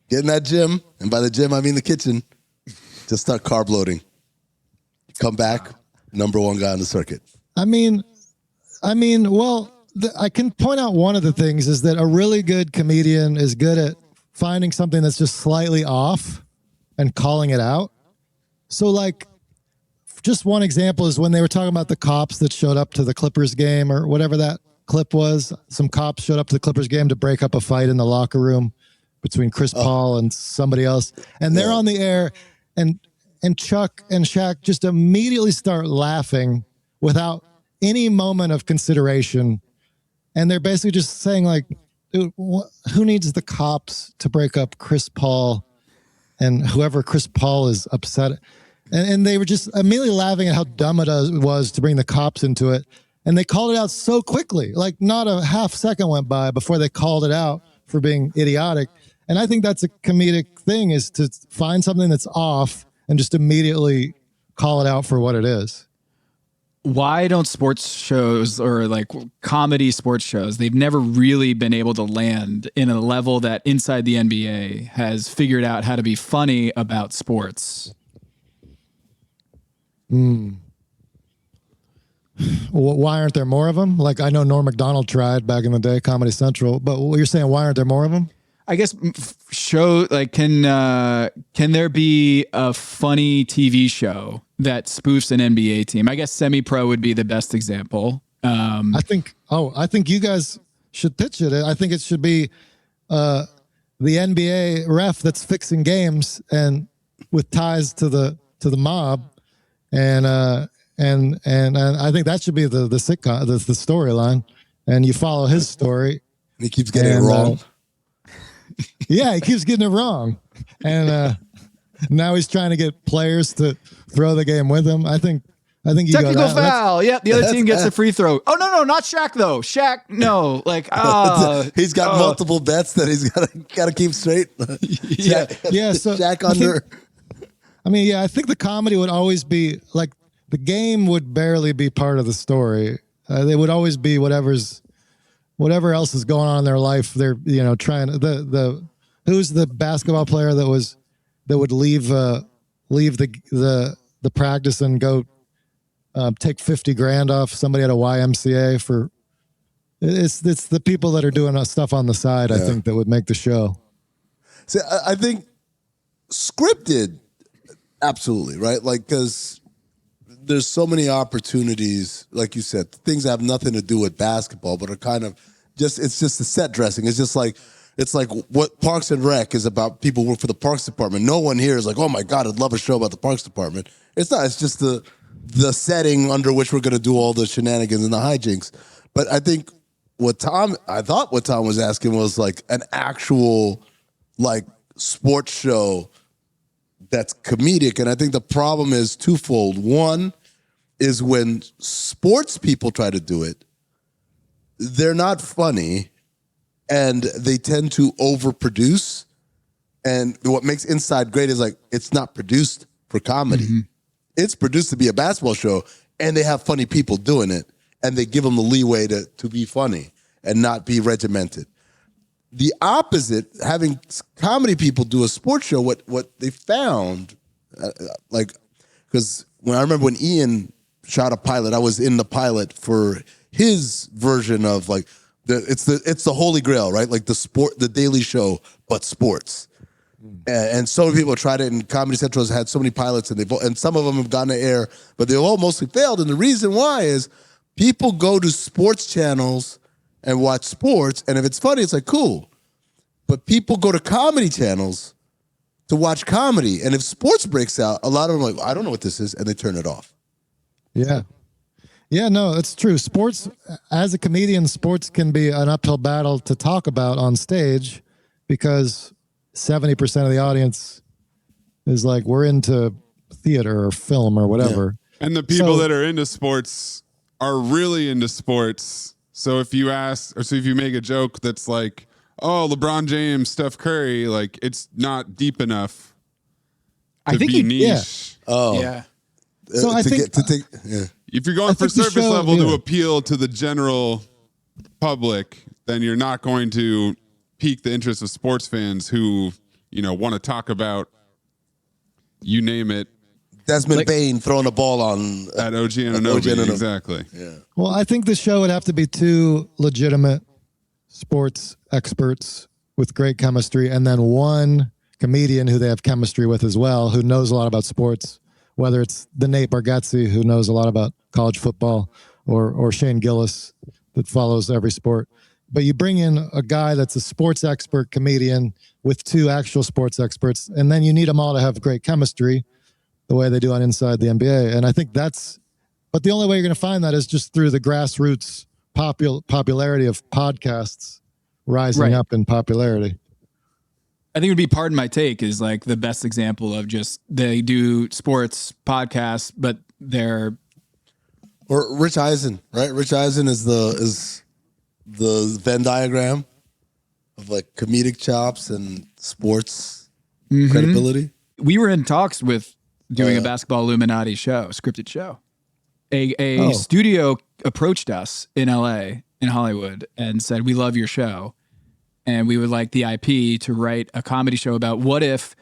Get in that gym, and by the gym, I mean the kitchen. Just start carb loading. Come back, number one guy on the circuit. I mean, well, I can point out one of the things is that a really good comedian is good at finding something that's just slightly off and calling it out. So, like, just one example is when they were talking about the cops that showed up to the Clippers game or whatever that clip was. Some cops showed up to the Clippers game to break up a fight in the locker room between Chris Paul and somebody else. And they're on the air, and Chuck and Shaq just immediately start laughing without any moment of consideration. And they're basically just saying, like, dude, who needs the cops to break up Chris Paul and whoever Chris Paul is upset at? And they were just immediately laughing at how dumb it was to bring the cops into it. And they called it out so quickly, like not a half second went by before they called it out for being idiotic. And I think that's a comedic thing, is to find something that's off and just immediately call it out for what it is. Why don't sports shows or like comedy sports shows, they've never really been able to land in a level that Inside the NBA has figured out how to be funny about sports? Why aren't there more of them? Like, I know Norm Macdonald tried back in the day, Comedy Central, but what you're saying, why aren't there more of them? I guess show like can there be a funny TV show that spoofs an NBA team? I guess Semi-Pro would be the best example. I think you guys should pitch it. I think it should be the NBA ref that's fixing games and with ties to the mob, and I think that should be the sitcom, the storyline, and you follow his story. And he keeps getting it wrong. Yeah, he keeps getting it wrong. And now he's trying to get players to throw the game with him. I think you technical foul. Yep, the other team gets a free throw. Oh no, not Shaq though. Shaq, no. Like he's got multiple bets that he's got to keep straight. yeah. So Shaq under. I think the comedy would always be like the game would barely be part of the story. They would always be whatever else is going on in their life. They're trying who's the basketball player that would leave the practice and go take $50,000 off somebody at a YMCA for it's the people that are doing stuff on the side. I think that would make the show. See, I think scripted, absolutely right. Like, because there's so many opportunities, like you said, things that have nothing to do with basketball, but are kind of it's just the set dressing. It's like what Parks and Rec is about. People who work for the Parks Department. No one here is like, oh my God, I'd love a show about the Parks Department. It's not. It's just the setting under which we're going to do all the shenanigans and the hijinks. But I think what Tom was asking was like an actual like sports show that's comedic. And I think the problem is twofold. One is when sports people try to do it, they're not funny and they tend to overproduce. And what makes Inside great is like, it's not produced for comedy. Mm-hmm. It's produced to be a basketball show, and they have funny people doing it, and they give them the leeway to be funny and not be regimented. The opposite, having comedy people do a sports show, what they found, because I remember when Ian shot a pilot, I was in the pilot for his version of like it's the Holy Grail, right? Like the Daily Show, but sports. And so many people tried it, and Comedy Central has had so many pilots, and some of them have gone to air, but they all mostly failed. And the reason why is people go to sports channels and watch sports, and if it's funny, it's like, cool. But people go to comedy channels to watch comedy, and if sports breaks out, a lot of them are like, I don't know what this is, and they turn it off. Yeah. Yeah, no, it's true. Sports, as a comedian, sports can be an uphill battle to talk about on stage because 70% of the audience is like, we're into theater or film or whatever. Yeah. And the people that are into sports are really into sports. So if you make a joke that's like, oh, LeBron James, Steph Curry, like it's not deep enough to be niche. Yeah. Oh. Yeah. So I think if you're going for surface level to appeal to the general public, then you're not going to pique the interest of sports fans who, want to talk about, you name it, Desmond Bain throwing a ball on at OG Anunoby. Exactly. Yeah. Well, I think the show would have to be two legitimate sports experts with great chemistry, and then one comedian who they have chemistry with as well, who knows a lot about sports, whether it's the Nate Bargatze, who knows a lot about college football, or Shane Gillis that follows every sport. But you bring in a guy that's a sports expert comedian with two actual sports experts, and then you need them all to have great chemistry the way they do on Inside the NBA. And I think but the only way you're going to find that is just through the grassroots popularity of podcasts rising up in popularity. I think it would be Pardon My Take is like the best example of just they do sports podcasts, but they're or Rich Eisen, right? Rich Eisen is the Venn diagram of like comedic chops and sports credibility. We were in talks with doing a basketball Illuminati show, scripted show. A studio approached us in LA, in Hollywood, and said, "We love your show, and we would like the IP to write a comedy show about what if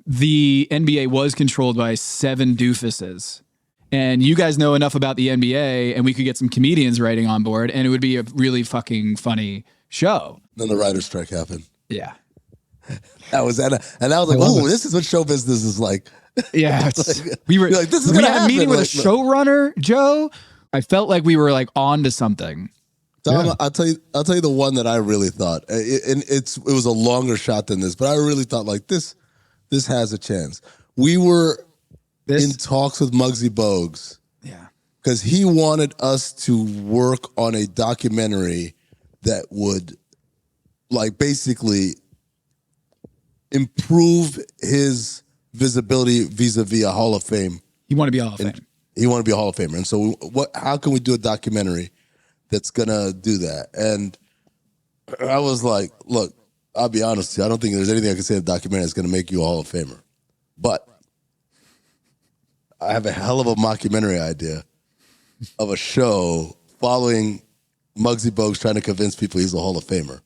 the NBA was controlled by 7 doofuses, and you guys know enough about the NBA, and we could get some comedians writing on board, and it would be a really fucking funny show." Then the writer's strike happened. Yeah. And I was like, "Oh, this is what show business is like." Yeah, we were like, "This is we gonna had happen." a meeting with like, a showrunner, Joe. I felt like we were like on to something. Tom, I'll tell you the one that I really thought, and it was a longer shot than this, but I really thought like this has a chance. We were in talks with Muggsy Bogues, because he wanted us to work on a documentary that would like basically improve his visibility vis-a-vis a Hall of Fame. You want to be a Hall of Fame. He wanted to be a Hall of Famer. And so how can we do a documentary that's going to do that? And I was like, look, I'll be honest with you. I don't think there's anything I can say in the documentary that's going to make you a Hall of Famer. But I have a hell of a mockumentary idea of a show following Muggsy Bogues trying to convince people he's a Hall of Famer.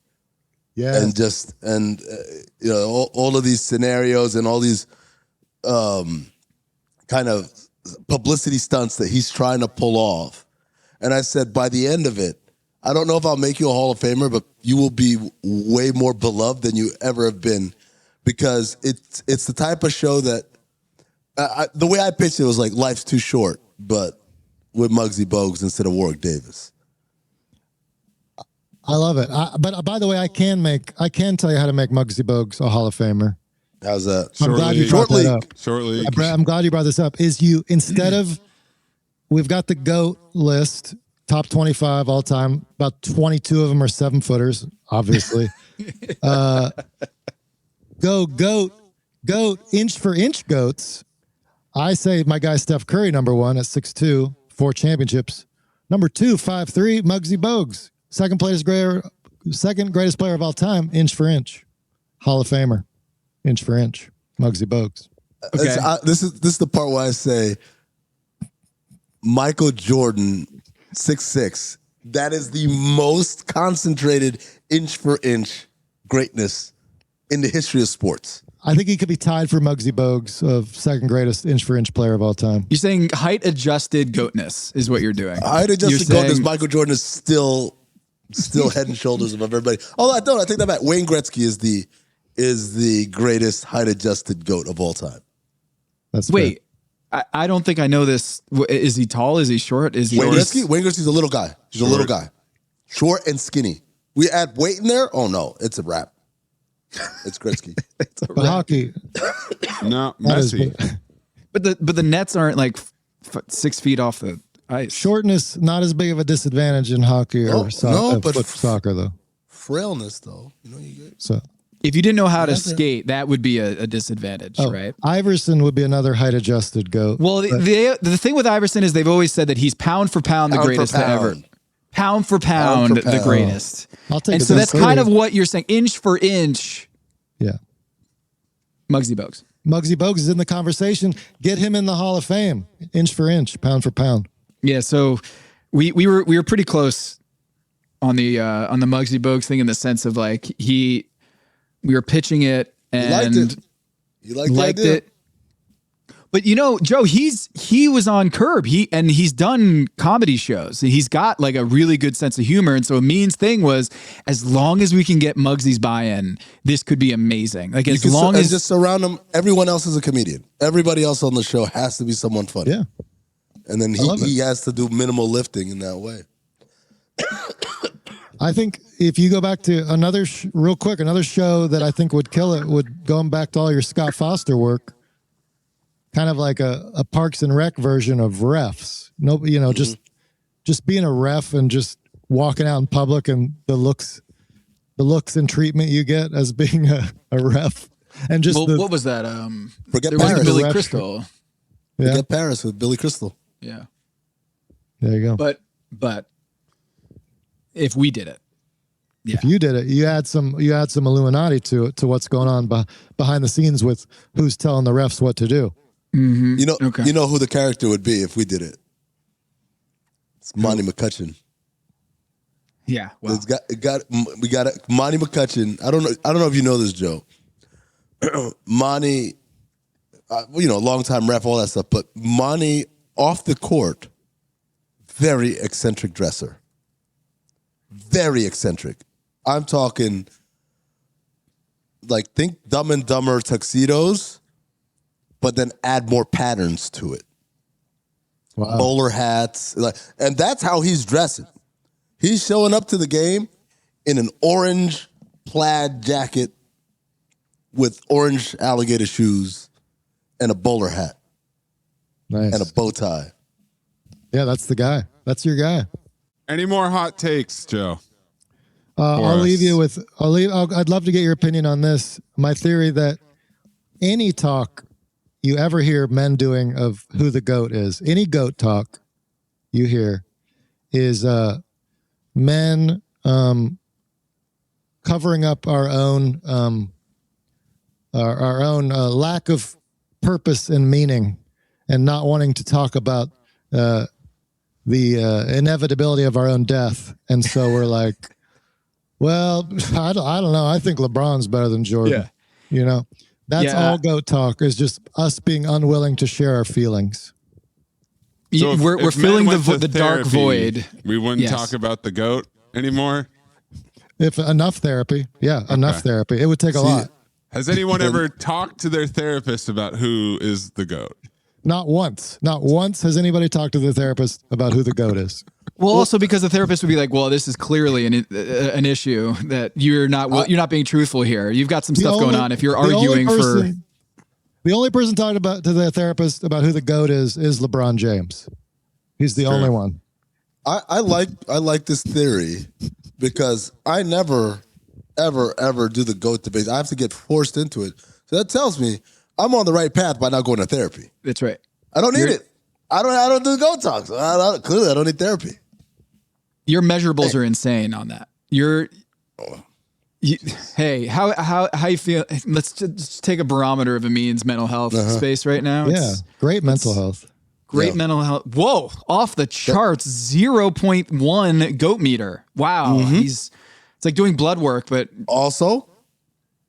Yeah. And you know, all of these scenarios and all these kind of publicity stunts that he's trying to pull off. And I said, by the end of it, I don't know if I'll make you a Hall of Famer, but you will be way more beloved than you ever have been, because it's the type of show that the way I pitched it was like life's too short, but with Muggsy Bogues instead of Warwick Davis. I love it. But by the way, I can tell you how to make Muggsy Bogues a Hall of Famer. How's that? I'm glad you brought that up. Short league. I'm glad you brought this up. Instead of, we've got the GOAT list, top 25 all time. About 22 of them are 7-footers, obviously. GOAT, inch for inch GOATs. I say my guy Steph Curry, number 1 at 6'2", 4 championships. Number 2, 5'3", Muggsy Bogues. Second greatest player of all time, inch for inch. Hall of Famer, inch for inch, Muggsy Bogues. Okay. This is the part where I say Michael Jordan, 6'6". That is the most concentrated inch for inch greatness in the history of sports. I think he could be tied for Muggsy Bogues of second greatest inch for inch player of all time. You're saying height adjusted goatness is what you're doing. Height adjusted goatness. Michael Jordan is still head and shoulders above everybody. Although I take that back. Wayne Gretzky is the greatest height adjusted GOAT of all time. Wait, I don't think I know this. Is he tall? Is he short? Is he Wayne Gretzky's a little guy. He's a little guy, short and skinny. We add weight in there. Oh no, it's a wrap. It's Gretzky. It's a wrap. Hockey. No, messy. But the nets aren't like 6 feet off the ice. Shortness not as big of a disadvantage in hockey or soccer though. Frailness though, So if you didn't know how to skate, that would be a disadvantage, right? Iverson would be another height adjusted GOAT. Well, the thing with Iverson is they've always said that he's pound for pound the greatest to ever. Pound for pound, the greatest. I'll take and it. So that's kind of what you're saying, inch for inch. Yeah. Muggsy Bogues. Muggsy Bogues is in the conversation. Get him in the Hall of Fame, inch for inch, pound for pound. Yeah, so we were pretty close on the Muggsy Bogues thing in the sense of like we were pitching it and you liked it. it. But Joe, he was on Curb. He's done comedy shows. And he's got like a really good sense of humor. And so Amin's thing was, as long as we can get Muggsy's buy-in, this could be amazing. Like as long as just surround him. Everyone else is a comedian. Everybody else on the show has to be someone funny. Yeah. And then he has to do minimal lifting in that way. I think if you go back to another show that I think would kill it would going back to all your Scott Foster work. Kind of like a Parks and Rec version of refs. Just being a ref and just walking out in public and the looks and treatment you get as being a ref. And just what was that? Forget there Paris. Was Billy Crystal. Yeah. Forget Paris with Billy Crystal. Yeah. There you go. But if we did it. Yeah. If you did it, you add some Illuminati to what's going on behind the scenes with who's telling the refs what to do. Mm-hmm. You know who the character would be if we did it. It's Monty McCutcheon. Yeah, wow. We got Monty McCutcheon. I don't know if you know this, Joe. Monty, longtime ref, all that stuff. But Monty off the court, very eccentric dresser. Very eccentric. I'm talking like think Dumb and Dumber tuxedos, but then add more patterns to it. Wow. Bowler hats. And that's how he's dressing. He's showing up to the game in an orange plaid jacket with orange alligator shoes and a bowler hat. Nice. And a bow tie. Yeah, that's the guy. That's your guy. Any more hot takes, Joe? I'll leave you with. I'd love to get your opinion on this. My theory that any talk you ever hear men doing of who the GOAT is, any GOAT talk you hear, is men covering up our own lack of purpose and meaning, and not wanting to talk about the inevitability of our own death. And so we're like, well, I don't know. I think LeBron's better than Jordan. Yeah. That's all GOAT talk, is just us being unwilling to share our feelings. So we're filling the dark void. We wouldn't talk about the GOAT anymore? If enough therapy. Yeah, enough therapy. It would take a lot. Has anyone ever talked to their therapist about who is the GOAT? Not once. Not once has anybody talked to the therapist about who the GOAT is. Well, also because the therapist would be like, "Well, this is clearly an issue that you're not being truthful here. You've got some stuff going on. If you're arguing for the only person talking to the therapist about who the GOAT is LeBron James. He's the only one. I like this theory because I never ever do the GOAT debate. I have to get forced into it. So that tells me I'm on the right path by not going to therapy. That's right. I don't need it. I don't do GOAT talks. Clearly, I don't need therapy. Your measurables are insane on that. Hey, how you feel? Let's just take a barometer of Amin's mental health space right now. Great mental health. Great mental health. Whoa, off the charts, 0.1 GOAT meter. Wow, it's like doing blood work, but also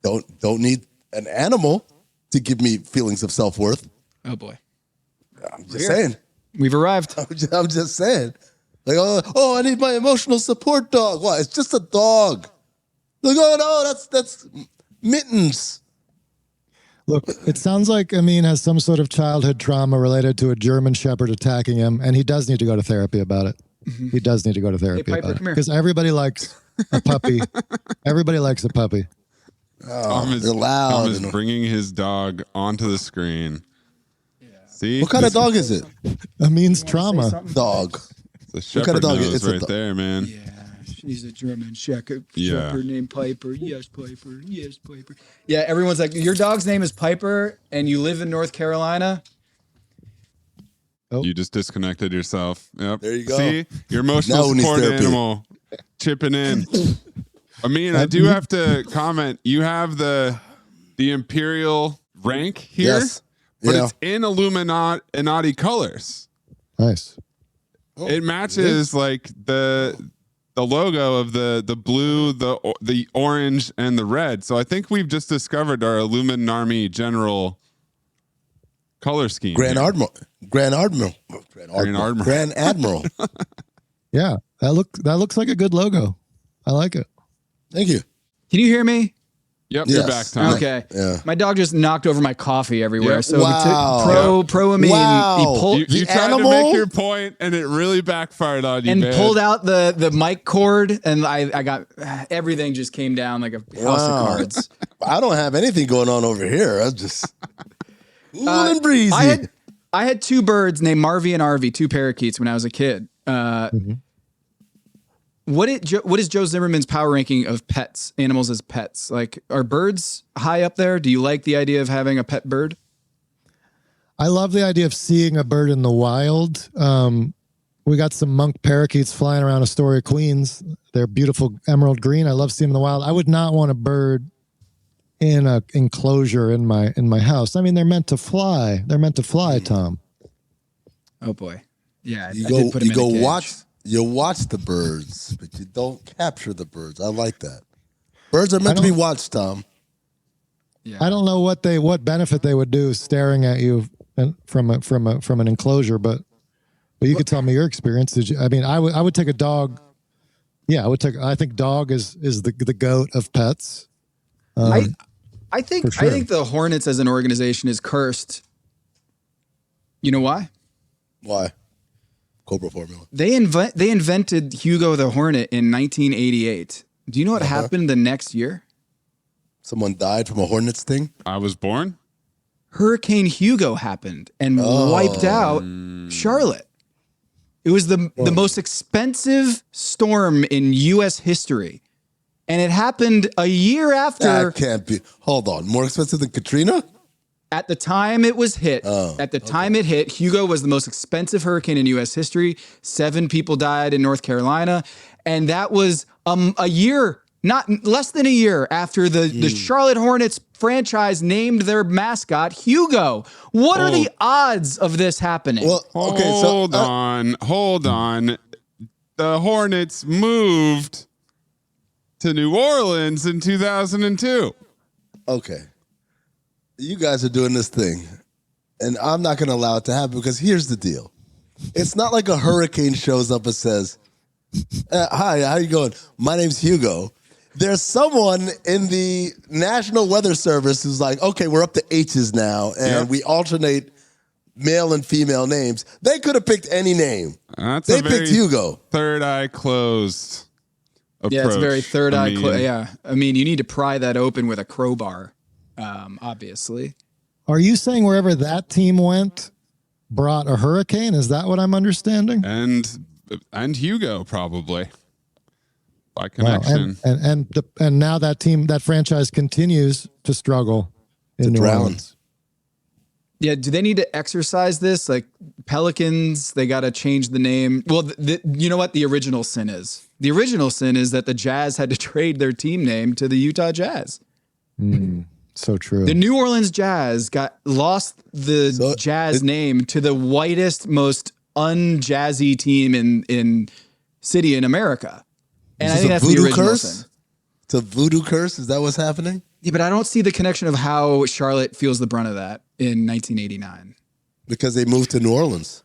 don't need an animal to give me feelings of self-worth. Oh boy, I'm just saying. We've arrived. I'm just saying. Like, I need my emotional support dog. What? It's just a dog. Like, oh no, that's Mittens. Look, it sounds like Amin has some sort of childhood trauma related to a German Shepherd attacking him, and he does need to go to therapy about it. Mm-hmm. He does need to go to therapy about it. Because everybody likes a puppy. Everybody likes a puppy. Tom is bringing his dog onto the screen. See? What kind of dog is it? Amin's trauma dog. The shepherd nose right there, man. Yeah, she's a German shepherd named Piper. Yes, Piper. Yes, Piper. Yeah, everyone's like, your dog's name is Piper, and you live in North Carolina. Oh. You just disconnected yourself. Yep. There you go. See? Your emotional support animal chipping in. Amin, I do have to comment. You have the Imperial rank here, but it's in Illuminati colors. Nice. It matches like the logo of the blue, the orange, and the red. So I think we've just discovered our Illuminati general color scheme. Grand Admiral. Yeah, that looks like a good logo. I like it. Thank you. Can you hear me? Yep, you're back, Tom. Okay. Yeah. My dog just knocked over my coffee everywhere. Yep. So pro Amin. Wow. He pulled You tried to make your point, and it really backfired on you, and man. pulled out the mic cord, and I got everything just came down like a house of cards. I don't have anything going on over here. I'm just cool and breezy. I had two birds named Marvy and Arvy, two parakeets when I was a kid. What is Joe Zimmerman's power ranking of pets, animals as pets? Like, are birds high up there? Do you like the idea of having a pet bird? I love the idea of seeing a bird in the wild. We got some monk parakeets flying around Astoria, Queens. They're beautiful emerald green. I love seeing them in the wild. I would not want a bird in an enclosure in my house. I mean, they're meant to fly. They're meant to fly, Tom. Oh boy, yeah. You watch the birds, but you don't capture the birds. I like that. Birds are meant to be watched, Tom. Yeah. I don't know what benefit they would do staring at you from an enclosure, but you could tell me your experience. I would take a dog. Yeah, I think dog is the goat of pets. I think sure. I think the Hornets as an organization is cursed. You know why? Why? Cobra formula. They invented Hugo the Hornet in 1988. Do you know what happened the next year? Someone died from a hornet sting? I was born? Hurricane Hugo happened and wiped out Charlotte. It was the most expensive storm in U.S. history. And it happened a year after. That can't be. Hold on. More expensive than Katrina? At the time it was hit, time it hit, Hugo was the most expensive hurricane in U.S. history. 7 people died in North Carolina. And that was a year, not less than a year after the Charlotte Hornets franchise named their mascot Hugo. What are the odds of this happening? Well, okay, hold on. The Hornets moved to New Orleans in 2002. Okay. You guys are doing this thing, and I'm not going to allow it to happen because here's the deal. It's not like a hurricane shows up and says, hi, how you going? My name's Hugo. There's someone in the National Weather Service who's like, okay, we're up to H's now, and we alternate male and female names. They could have picked any name. They picked Hugo. Third eye closed approach. Yeah, it's very third eye closed. Yeah, I mean, you need to pry that open with a crowbar. Obviously. Are you saying wherever that team went brought a hurricane? Is that what I'm understanding? And Hugo probably by connection. Wow. And now that franchise continues to struggle in New Orleans. Yeah, do they need to exercise this? Like Pelicans, they got to change the name. Well, you know what the original sin is? The original sin is that the Jazz had to trade their team name to the Utah Jazz. So true. The New Orleans Jazz lost the Jazz name to the whitest, most un-jazzy team in city in America. And I think that's the original sin. It's a voodoo curse? Is that what's happening? Yeah, but I don't see the connection of how Charlotte feels the brunt of that in 1989. Because they moved to New Orleans.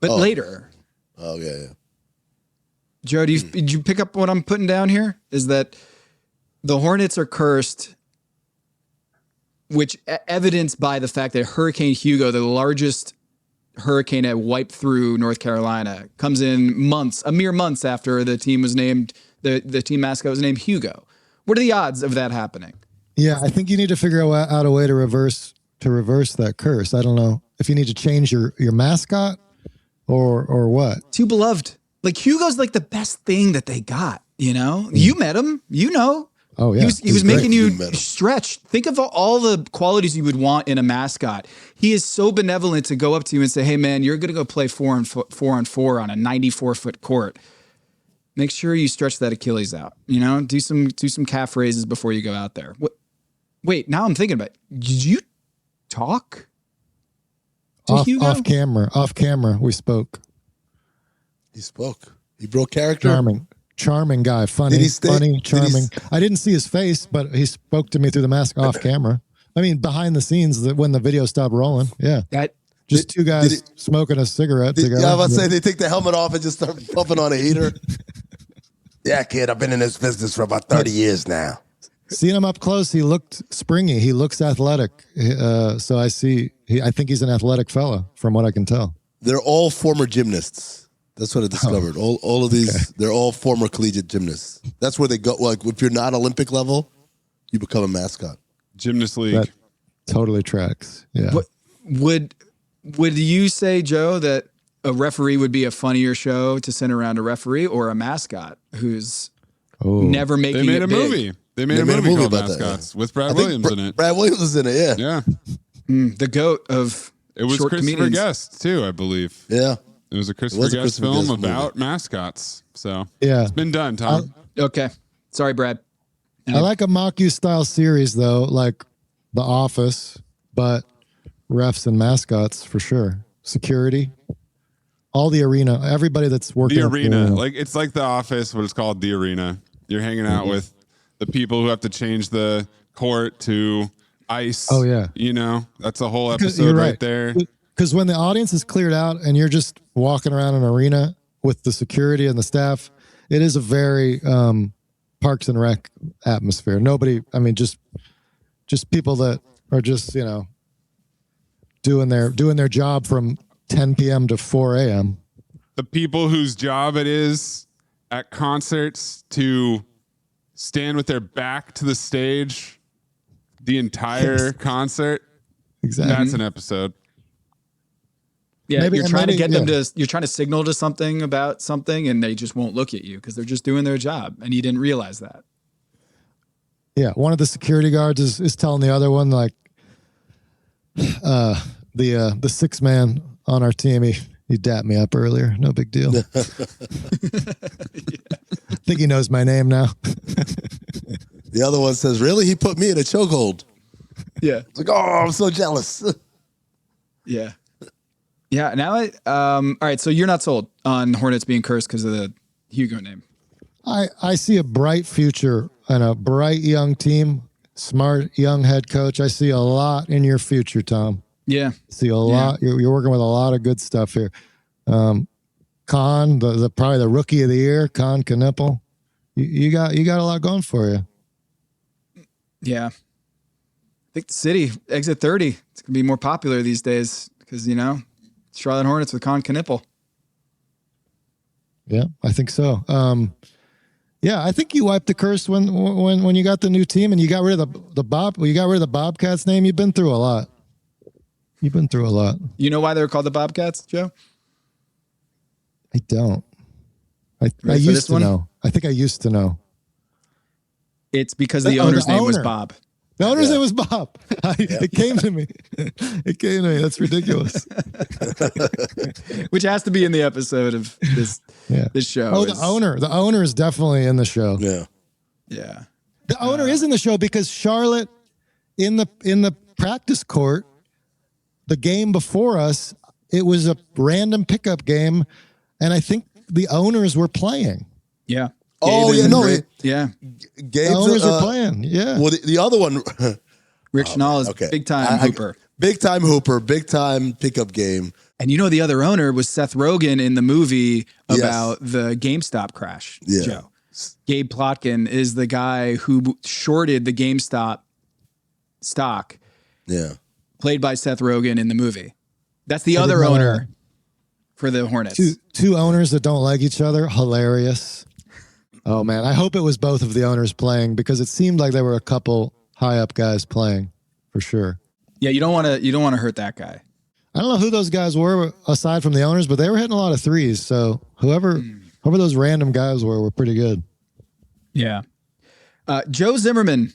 But later. Oh, yeah. Joe, did you pick up what I'm putting down here? Is that the Hornets are cursed, which evidenced by the fact that Hurricane Hugo, the largest hurricane that wiped through North Carolina, comes in mere months after the team was named, the team mascot was named Hugo. What are the odds of that happening? Yeah, I think you need to figure out a way to reverse that curse. I don't know if you need to change your mascot or what. Too beloved. Like Hugo's like the best thing that they got, you know? You met him, you know. Oh, yeah. He was making you stretch. Think of all the qualities you would want in a mascot. He is so benevolent to go up to you and say, hey, man, you're going to go play 4-on-4 on a 94-foot court. Make sure you stretch that Achilles out. You know, do some calf raises before you go out there. Wait, now I'm thinking about it. Did you talk to Hugo? Off camera, we spoke. He spoke. He broke character. Charming guy. Funny, charming. I didn't see his face, but he spoke to me through the mask off camera. I mean, behind the scenes, when the video stopped rolling, just two guys smoking a cigarette together. Yeah, I was about to say, they take the helmet off and just start pumping on a heater. Yeah, kid, I've been in this business for about 30 years now. Seeing him up close, he looked springy. He looks athletic. So I think he's an athletic fella, from what I can tell. They're all former gymnasts. That's what I discovered. All of these, they're all former collegiate gymnasts. That's where they go. Like, if you're not Olympic level, you become a mascot. Gymnast league. That totally tracks. Yeah. Would you say, Joe, that a referee would be a funnier show to send around a referee or a mascot who's never making it big? They made a movie called Mascots with Brad Williams in it. Brad Williams was in it, yeah. The GOAT of it was short Christopher comedians. Guest, too, I believe. Yeah. It was a Christopher Guest film about mascots. So it's been done, Tom. Okay. Sorry, Brad. I like a mock you style series, though, like The Office, but refs and mascots for sure. Security. All the arena. Everybody that's working. The arena. Like, it's like The Office, but it's called The Arena. You're hanging out with the people who have to change the court to ice. Oh, yeah. You know, that's a whole episode right there. Because when the audience is cleared out and you're just walking around an arena with the security and the staff, it is a very Parks and Rec atmosphere. Nobody, I mean, just people that are just, you know, doing their job from 10 p.m. to 4 a.m. The people whose job it is at concerts to stand with their back to the stage the entire concert. Exactly. That's an episode. Yeah, you're trying to signal to something about something, and they just won't look at you because they're just doing their job, and you didn't realize that. Yeah, one of the security guards is telling the other one, like, the sixth man on our team, he dapped me up earlier. No big deal. I think he knows my name now. The other one says, really? He put me in a chokehold. Yeah. It's like, oh, I'm so jealous. Yeah. Yeah. Now, all right. So you're not sold on Hornets being cursed because of the Hugo name. I see a bright future and a bright young team, smart young head coach. I see a lot in your future, Tom. Yeah. See a lot. You're working with a lot of good stuff here. Con, the probably the rookie of the year, Con Knipple. You got a lot going for you. Yeah. I think the city, exit 30, it's going to be more popular these days because, you know, Charlotte Hornets with Con Knipple. Yeah, I think so. Yeah, I think you wiped the curse when you got the new team and you got rid of the Bobcats name. You've been through a lot. You know why they're called the Bobcats, Joe? I don't. I used to know. I think I used to know. It's because the owner's name was Bob. The owner's name was Bob. It came to me. That's ridiculous. Which has to be in the episode of this show. Oh, the owner is definitely in the show. Yeah. Yeah. The owner is in the show because Charlotte in the practice court, the game before us, it was a random pickup game, and I think the owners were playing. Yeah. Oh, yeah, no. Yeah. The owners are playing. Yeah. Well, the other one. Rich Nall is big time hooper. Big time hooper, big time pickup game. And you know, the other owner was Seth Rogen in the movie about the GameStop crash, Joe. Gabe Plotkin is the guy who shorted the GameStop stock. Yeah. Played by Seth Rogen in the movie. That's the other owner for the Hornets. Two owners that don't like each other. Hilarious. Oh, man. I hope it was both of the owners playing because it seemed like there were a couple high up guys playing for sure. Yeah, you don't want to hurt that guy. I don't know who those guys were aside from the owners, but they were hitting a lot of threes. So whoever those random guys were pretty good. Yeah. Joe Zimmerman,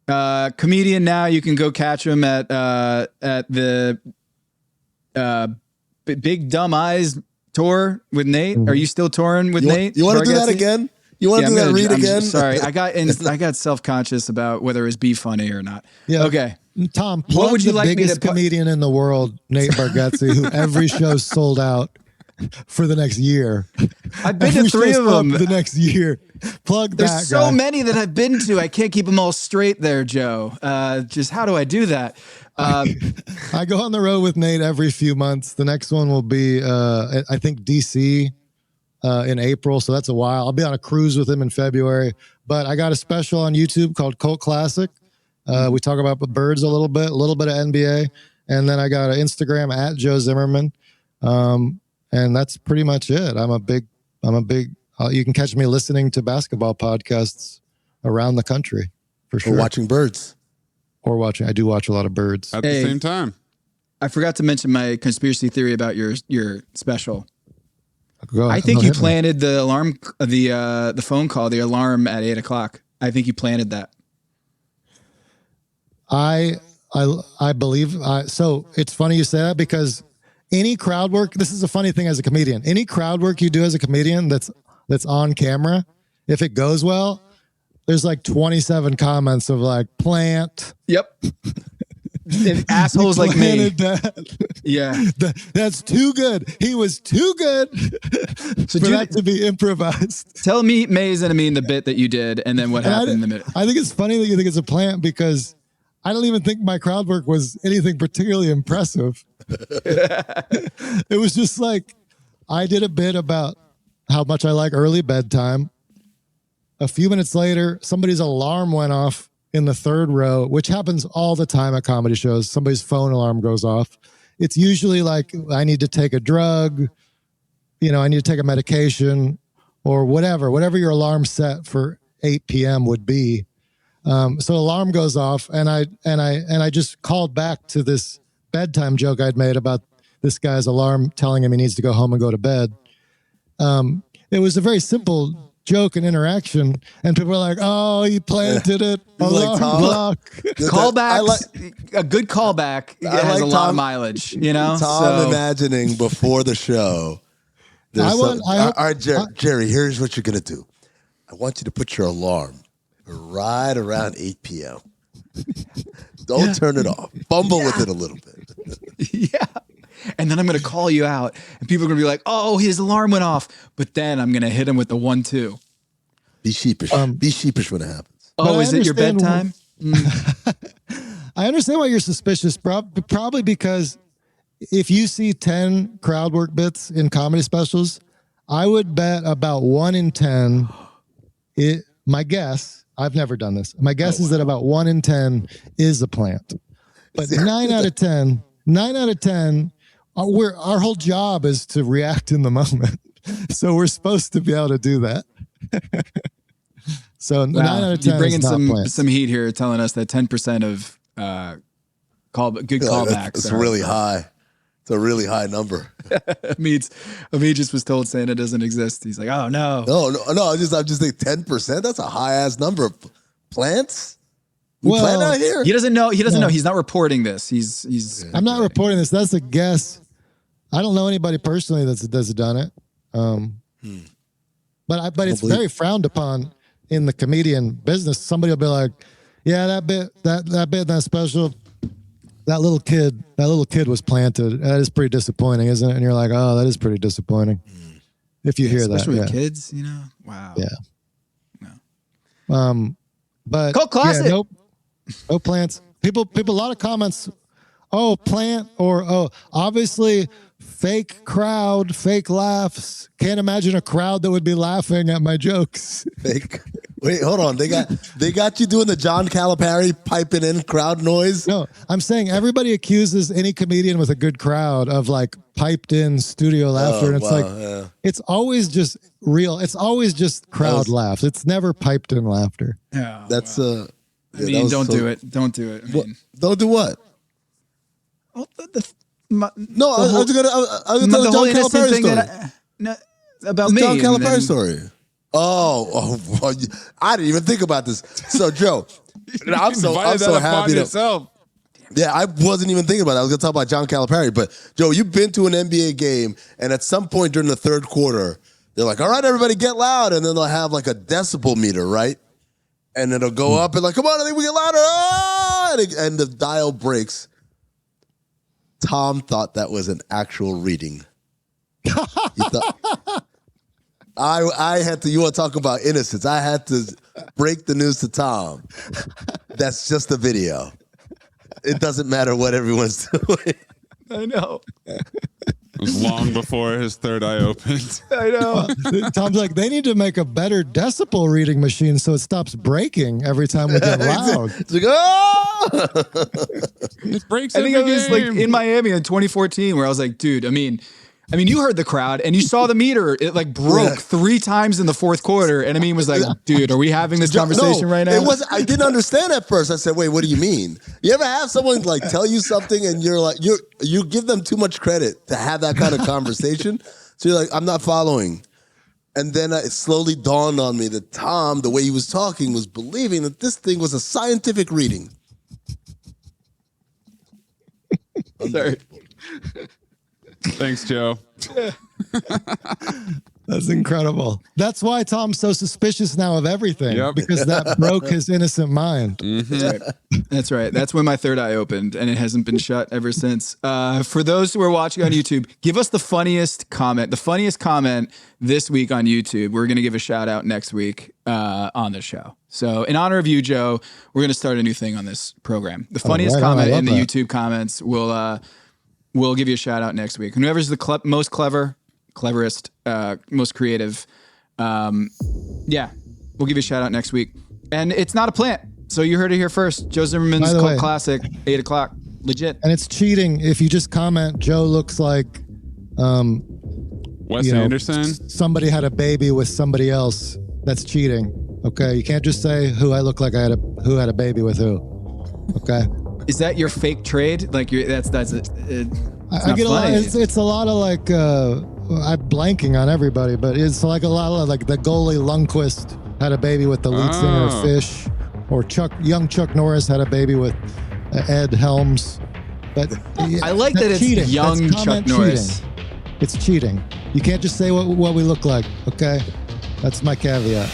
comedian now. You can go catch him at the Big Dumb Eyes tour with Nate. Are you still touring with Nate? You want to do that again? You want to do that read again? Sorry, I got self-conscious about whether it was Be Funny or not. Yeah. Okay. Tom, what would you like me to biggest comedian in the world, Nate Bargatze, who every show sold out for the next year. I've been to 3 of them the next year. Plug There's that so guy. many that I've been to. I can't keep them all straight there, Joe. Just how do I do that? I go on the road with Nate every few months. The next one will be, I think, DC in April. So that's a while. I'll be on a cruise with him in February. But I got a special on YouTube called Cult Classic. We talk about the birds a little bit of NBA. And then I got an Instagram at Joe Zimmerman. And that's pretty much it. I'm a big, you can catch me listening to basketball podcasts around the country for sure. Or watching birds. I do watch a lot of birds. At the same time. I forgot to mention my conspiracy theory about your special. Go I think you planted the alarm, the phone call, the alarm at 8:00. I think you planted that. I believe. So it's funny you say that because any crowd work. This is a funny thing as a comedian. Any crowd work you do as a comedian that's on camera, if it goes well, there's like 27 comments of like plant. Yep. Assholes like me. Yeah. That's too good. He was too good for that to be improvised. Tell me, Maze and Amin, the bit that you did and then what happened in the minute. I think it's funny that you think it's a plant because I don't even think my crowd work was anything particularly impressive. It was just like, I did a bit about how much I like early bedtime. A few minutes later, somebody's alarm went off in the 3rd row, which happens all the time at comedy shows. Somebody's phone alarm goes off. It's usually like, I need to take a drug, I need to take a medication or whatever your alarm set for 8 p.m. would be. So alarm goes off and I just called back to this bedtime joke I'd made about this guy's alarm telling him he needs to go home and go to bed. It was a very simple joke and interaction, and people were like, "Oh, he planted it." Callback, a good callback has a lot of mileage, Tom imagining before the show. All right, Jerry, here's what you're gonna do. I want you to put your alarm right around 8 p.m. Don't turn it off. Fumble with it a little bit. Yeah. And then I'm going to call you out and people are going to be like, oh, his alarm went off. But then I'm going to hit him with the 1-2. Be sheepish. Be sheepish when it happens. Oh, is it your bedtime? I understand why you're suspicious. Probably because if you see 10 crowd work bits in comedy specials, I would bet about 1 in 10. My guess, I've never done this. My guess is that about 1 in 10 is a plant. But 9 out of 10, our whole job is to react in the moment. So we're supposed to be able to do that. So 9 out of 10 you're bringing is not some heat here, telling us that 10% of good callbacks. It's really high. It's a really high number. Amin just was told Santa doesn't exist. He's like, oh no. No. I'm just think 10%. That's a high ass number of plants. Plant out here. He doesn't know. He's not reporting this. He's. I'm not reporting this. That's a guess. I don't know anybody personally that's done it. But it's very frowned upon in the comedian business. Somebody will be like, yeah, that bit, that special, that little kid was planted. That is pretty disappointing, isn't it? And you're like, oh, that is pretty disappointing. If you hear that. Especially with kids, Wow. Yeah. No. But Cult Classic. Yeah, no plants. People, a lot of comments. Oh, plant or obviously fake crowd, fake laughs. Can't imagine a crowd that would be laughing at my jokes. Fake. Wait, hold on. They got you doing the John Calipari piping in crowd noise? No, I'm saying everybody accuses any comedian with a good crowd of like piped in studio laughter. And it's it's always just real. It's always just crowd laughs. It's never piped in laughter. Yeah. That's don't do it. Don't do it. Don't do what? Well, I was going to tell the John Calipari story. About the me. John Calipari story. Oh, I didn't even think about this. So, Joe, I'm so happy to. Yeah, I wasn't even thinking about that. I was going to talk about John Calipari, but Joe, you've been to an NBA game, and at some point during the third quarter, they're like, "All right, everybody, get loud," and then they'll have like a decibel meter, right? And it'll go up and like, "Come on, I think we get louder!" And the dial breaks. Tom thought that was an actual reading. I had to, you want to talk about innocence. I had to break the news to Tom. That's just a video. It doesn't matter what everyone's doing. I know. It was long before his third eye opened. I know. Tom's like, they need to make a better decibel reading machine so it stops breaking every time we get loud. It's like, oh! It breaks I think every I was game. like in Miami in 2014 where I was like, dude, I mean, you heard the crowd and you saw the meter. It like broke 3 times in the fourth quarter. And Amin was like, dude, are we having this conversation right now? I didn't understand at first. I said, wait, what do you mean? You ever have someone like tell you something and you're like, you give them too much credit to have that kind of conversation. So you're like, I'm not following. And then it slowly dawned on me that Tom, the way he was talking, was believing that this thing was a scientific reading. Sorry. Thanks, Joe. That's incredible. That's why Tom's so suspicious now of everything. Yep. Because that broke his innocent mind. Mm-hmm. That's right. That's when my third eye opened, and it hasn't been shut ever since. For those who are watching on YouTube, give us the funniest comment. The funniest comment this week on YouTube. We're going to give a shout out next week on the show. So in honor of you, Joe, we're going to start a new thing on this program. The funniest comment in the YouTube comments we'll give you a shout out next week. And whoever's the most cleverest, most creative, we'll give you a shout out next week. And it's not a plant. So you heard it here first. Joe Zimmerman's Cult Classic, 8 o'clock. Legit. And it's cheating if you just comment, Joe looks like Wes Anderson. Somebody had a baby with somebody else. That's cheating. Okay. You can't just say who I look like who had a baby with who. Okay. Is that your fake trade? Like that's it. I get a lot. It's a lot of like I'm blanking on everybody, but it's like a lot of like the goalie Lundqvist had a baby with the lead singer of Fish, or young Chuck Norris had a baby with Ed Helms. But I like that it's cheating. young Chuck Norris. Cheating. It's cheating. You can't just say what we look like. Okay, that's my caveat.